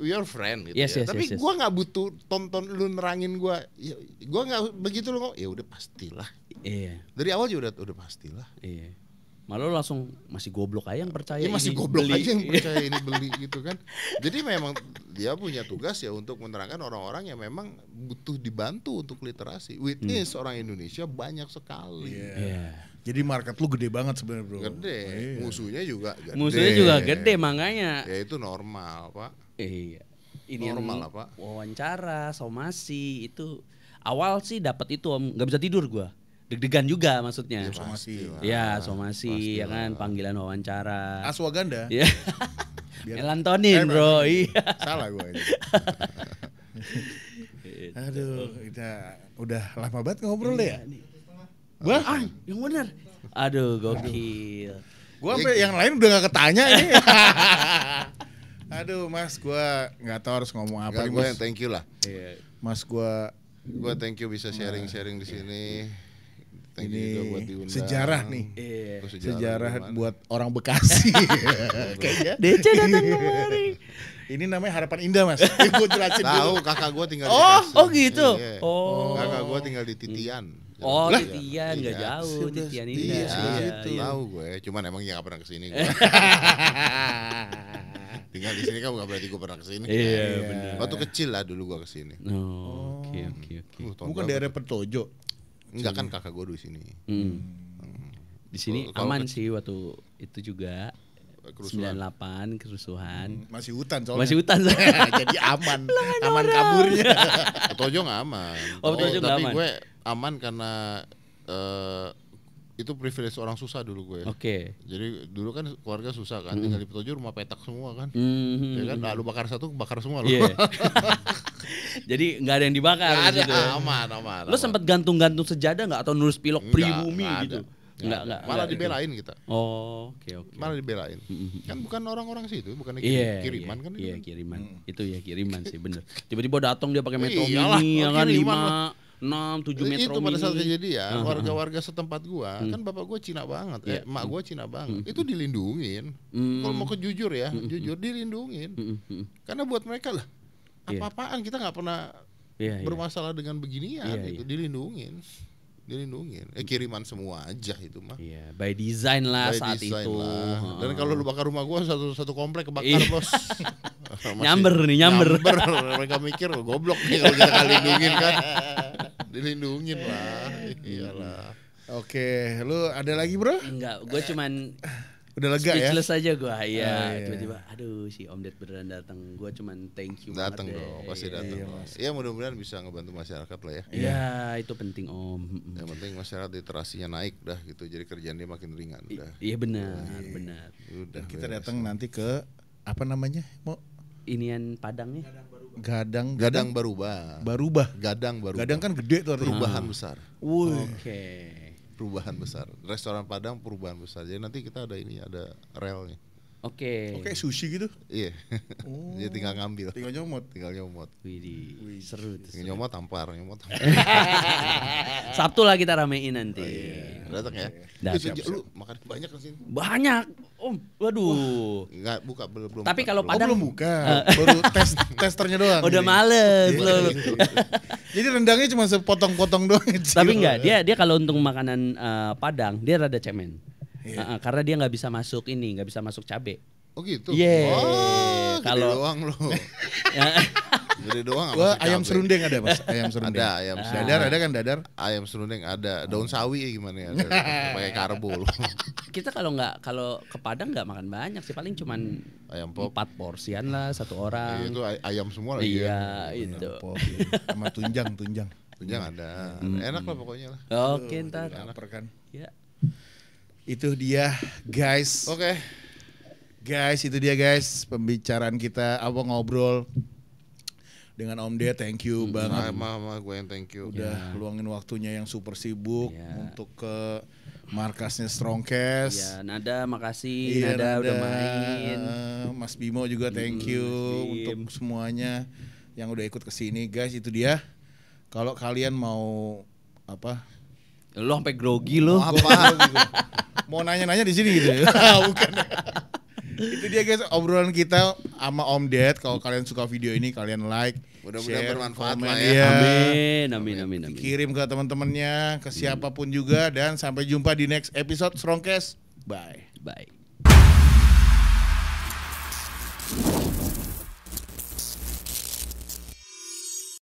your friend gitu Yes, ya. yes, Tapi yes. gua nggak butuh tonton lu nerangin gua. Ya, gua nggak begitu lu ngomong. Ya udah pastilah. Iya. Dari awal juga udah pastilah. Iya. Malah lu langsung masih goblok aja yang percaya Ya masih ini goblok beli. aja yang percaya ini beli gitu kan. Jadi memang dia punya tugas ya untuk menerangkan orang-orang yang memang butuh dibantu untuk literasi. Witness orang Indonesia banyak sekali. Iya. Jadi market lu gede banget sebenarnya, Bro. Gede, musuhnya juga gede. Musuhnya juga gede makanya. Ya itu normal, Pak. Iya. Ini Normal yang apa? wawancara, somasi itu awal sih dapat itu Om, nggak bisa tidur gua. Deg-degan juga maksudnya. Somasi. Ya, somasi ya kan, panggilan wawancara. Aswaganda. Iya. Melantonin, Bro. Iya. Salah gua ini. Aduh, kita udah lama banget ngobrol deh ya. Wah, yang benar. Aduh, gokil. Gua sampai yang lain udah gak ketanya ini. Aduh, Mas, gua nggak tahu harus ngomong apa Enggak, nih, gue Mas. yang thank you lah. Mas, gua Gue thank you bisa sharing-sharing di sini. Thank you ini juga buat diundang. sejarah nih. Iya. Itu Sejarah gimana? buat orang Bekasi. Kayaknya. DC datang kemari. Ini namanya Harapan Indah, Mas. Gue jelasin Tahu dulu. kakak gue tinggal di Oh, Bekasi. oh gitu. Iya. Oh. Kakak gue tinggal di Titian. Oh, Lah, Titian nggak iya. jauh, Titian ini. Iya, Iya. tahu gue. Cuman emang ya nggak pernah kesini. Gue. Tinggal di sini kan bukan berarti gue pernah kesini. Iya, benar. Waktu kecil lah dulu gue kesini. Oh, oke. Tahun Bukan berapa daerah tuh? Petojo. Enggak kan kakak gue di sini. Di sini Kalau aman sih waktu itu juga. kerusuhan. 98 kerusuhan. Masih hutan soalnya. Masih hutan. Jadi aman kaburnya. Tojo nggak aman. Tojo nggak tapi aman. gue aman karena itu privilege orang susah dulu gue. Oke. Jadi dulu kan keluarga susah kan, tinggal di Petojo rumah petak semua kan. Ya kan, lu bakar satu, bakar semua lu. Iya. Jadi nggak ada yang dibakar. Nggak ada, gitu. aman. Lo sempat gantung-gantung sejadah nggak atau nulis pilok pribumi gitu? Enggak. Malah dibelain kita. Oh, oke. Malah dibelain. Kan bukan orang-orang situ, bukan kiriman kan. Iya, kiriman. Itu ya kiriman sih bener. Tiba-tiba datang dia pakai metro Iyalah, mini ya kan kiriman 5, 6, 7 metro itu pada saat mini. kejadian warga-warga setempat gua kan bapak gua Cina banget, emak gua Cina banget, itu dilindungin. Kalau mau jujur dilindungin. Karena buat mereka lah apa-apaan kita nggak pernah bermasalah dengan beginian, itu dilindungin. Kiriman semua aja itu mah. Iya, by design lah By saat design itu. lah. Dan kalau lu bakar rumah gua satu komplek kebakar bos. Nyamber. Mereka mikir goblok nih kalau kita kali lindungin kan. Dilindungin lah. Iyalah. Oke, lu ada lagi bro? Enggak, gue cuman Udah lega ya? speechless aja gue. Iya, tiba-tiba aduh si Om Ded beneran datang. Gue cuman thank you Datang banget dong, deh. pasti datang. Ya mudah-mudahan bisa ngebantu masyarakat lah ya. Iya, itu penting Om. Yang penting masyarakat literasinya naik dah gitu. Jadi kerjaan dia makin ringan dah. Iya benar. Udah. Kita datang nanti ke apa namanya? Mau Inian Padangnya. Gadang Barubah. Gadang kan gede tuh artinya. Perubahan besar. Oke. Perubahan besar. Restoran Padang perubahan besar. Jadi nanti kita ada relnya. Oke. Oke, sushi gitu. Iya. Jadi tinggal ngambil. Tinggal nyomot. Widih, seru tuh. Tinggal nyomot tampar. Sabtu lah kita ramein nanti. Datang ya. Datang. Lu makan banyak di sini. Banyak, Om. Waduh. Enggak buka belum. Tapi kalau Oh, Padang belum buka. Baru testernya doang. udah Jadi. males loh. Jadi rendangnya cuma sepotong-potong doang. kecil. Tapi enggak, dia kalau untuk makanan Padang dia rada cemen. Karena dia nggak bisa masuk nggak bisa masuk cabe. Oh gitu. Iya. Oh, Kalau- gede doang lo. Gede doang apa Wah, sih ayam cabai? serundeng ada Mas, ayam serundeng. Ada ayam serundeng. Dadar ada kan dadar? Ayam serundeng ada. Daun sawi gimana ya? Ada. Pakai karbo lo. Kita kalau ke Padang nggak makan banyak sih, paling cuman Ayam pop. 4 porsian lah satu orang. Itu ayam semua lagi ya. Iya, itu. Pop, sama tunjang. Tunjang ada. Enak lah pokoknya lah. Oke, ntar. Lapar kan? Ya. Itu dia guys. Oke. Guys, itu dia guys pembicaraan kita ngobrol dengan Om Ded. Thank you banget Mama gue yang thank you. udah luangin waktunya yang super sibuk Iya. untuk ke markasnya Strongcast. Ya, Nada makasih. Iya, Nada udah Nada. main. Mas Bimo juga thank you Mas Bim. untuk semuanya yang udah ikut kesini guys. Itu dia. Kalau kalian mau apa? Lo sampai grogi lo. Mau nanya-nanya di sini gitu. Bukan. Itu dia guys obrolan kita sama Om Ded. Kalau kalian suka video ini kalian like, Mudah-mudahan share, bermanfaat komen, lah ya. Amin. Kirim ke teman-temannya, ke siapapun juga dan sampai jumpa di next episode Strongcast. Bye. Bye.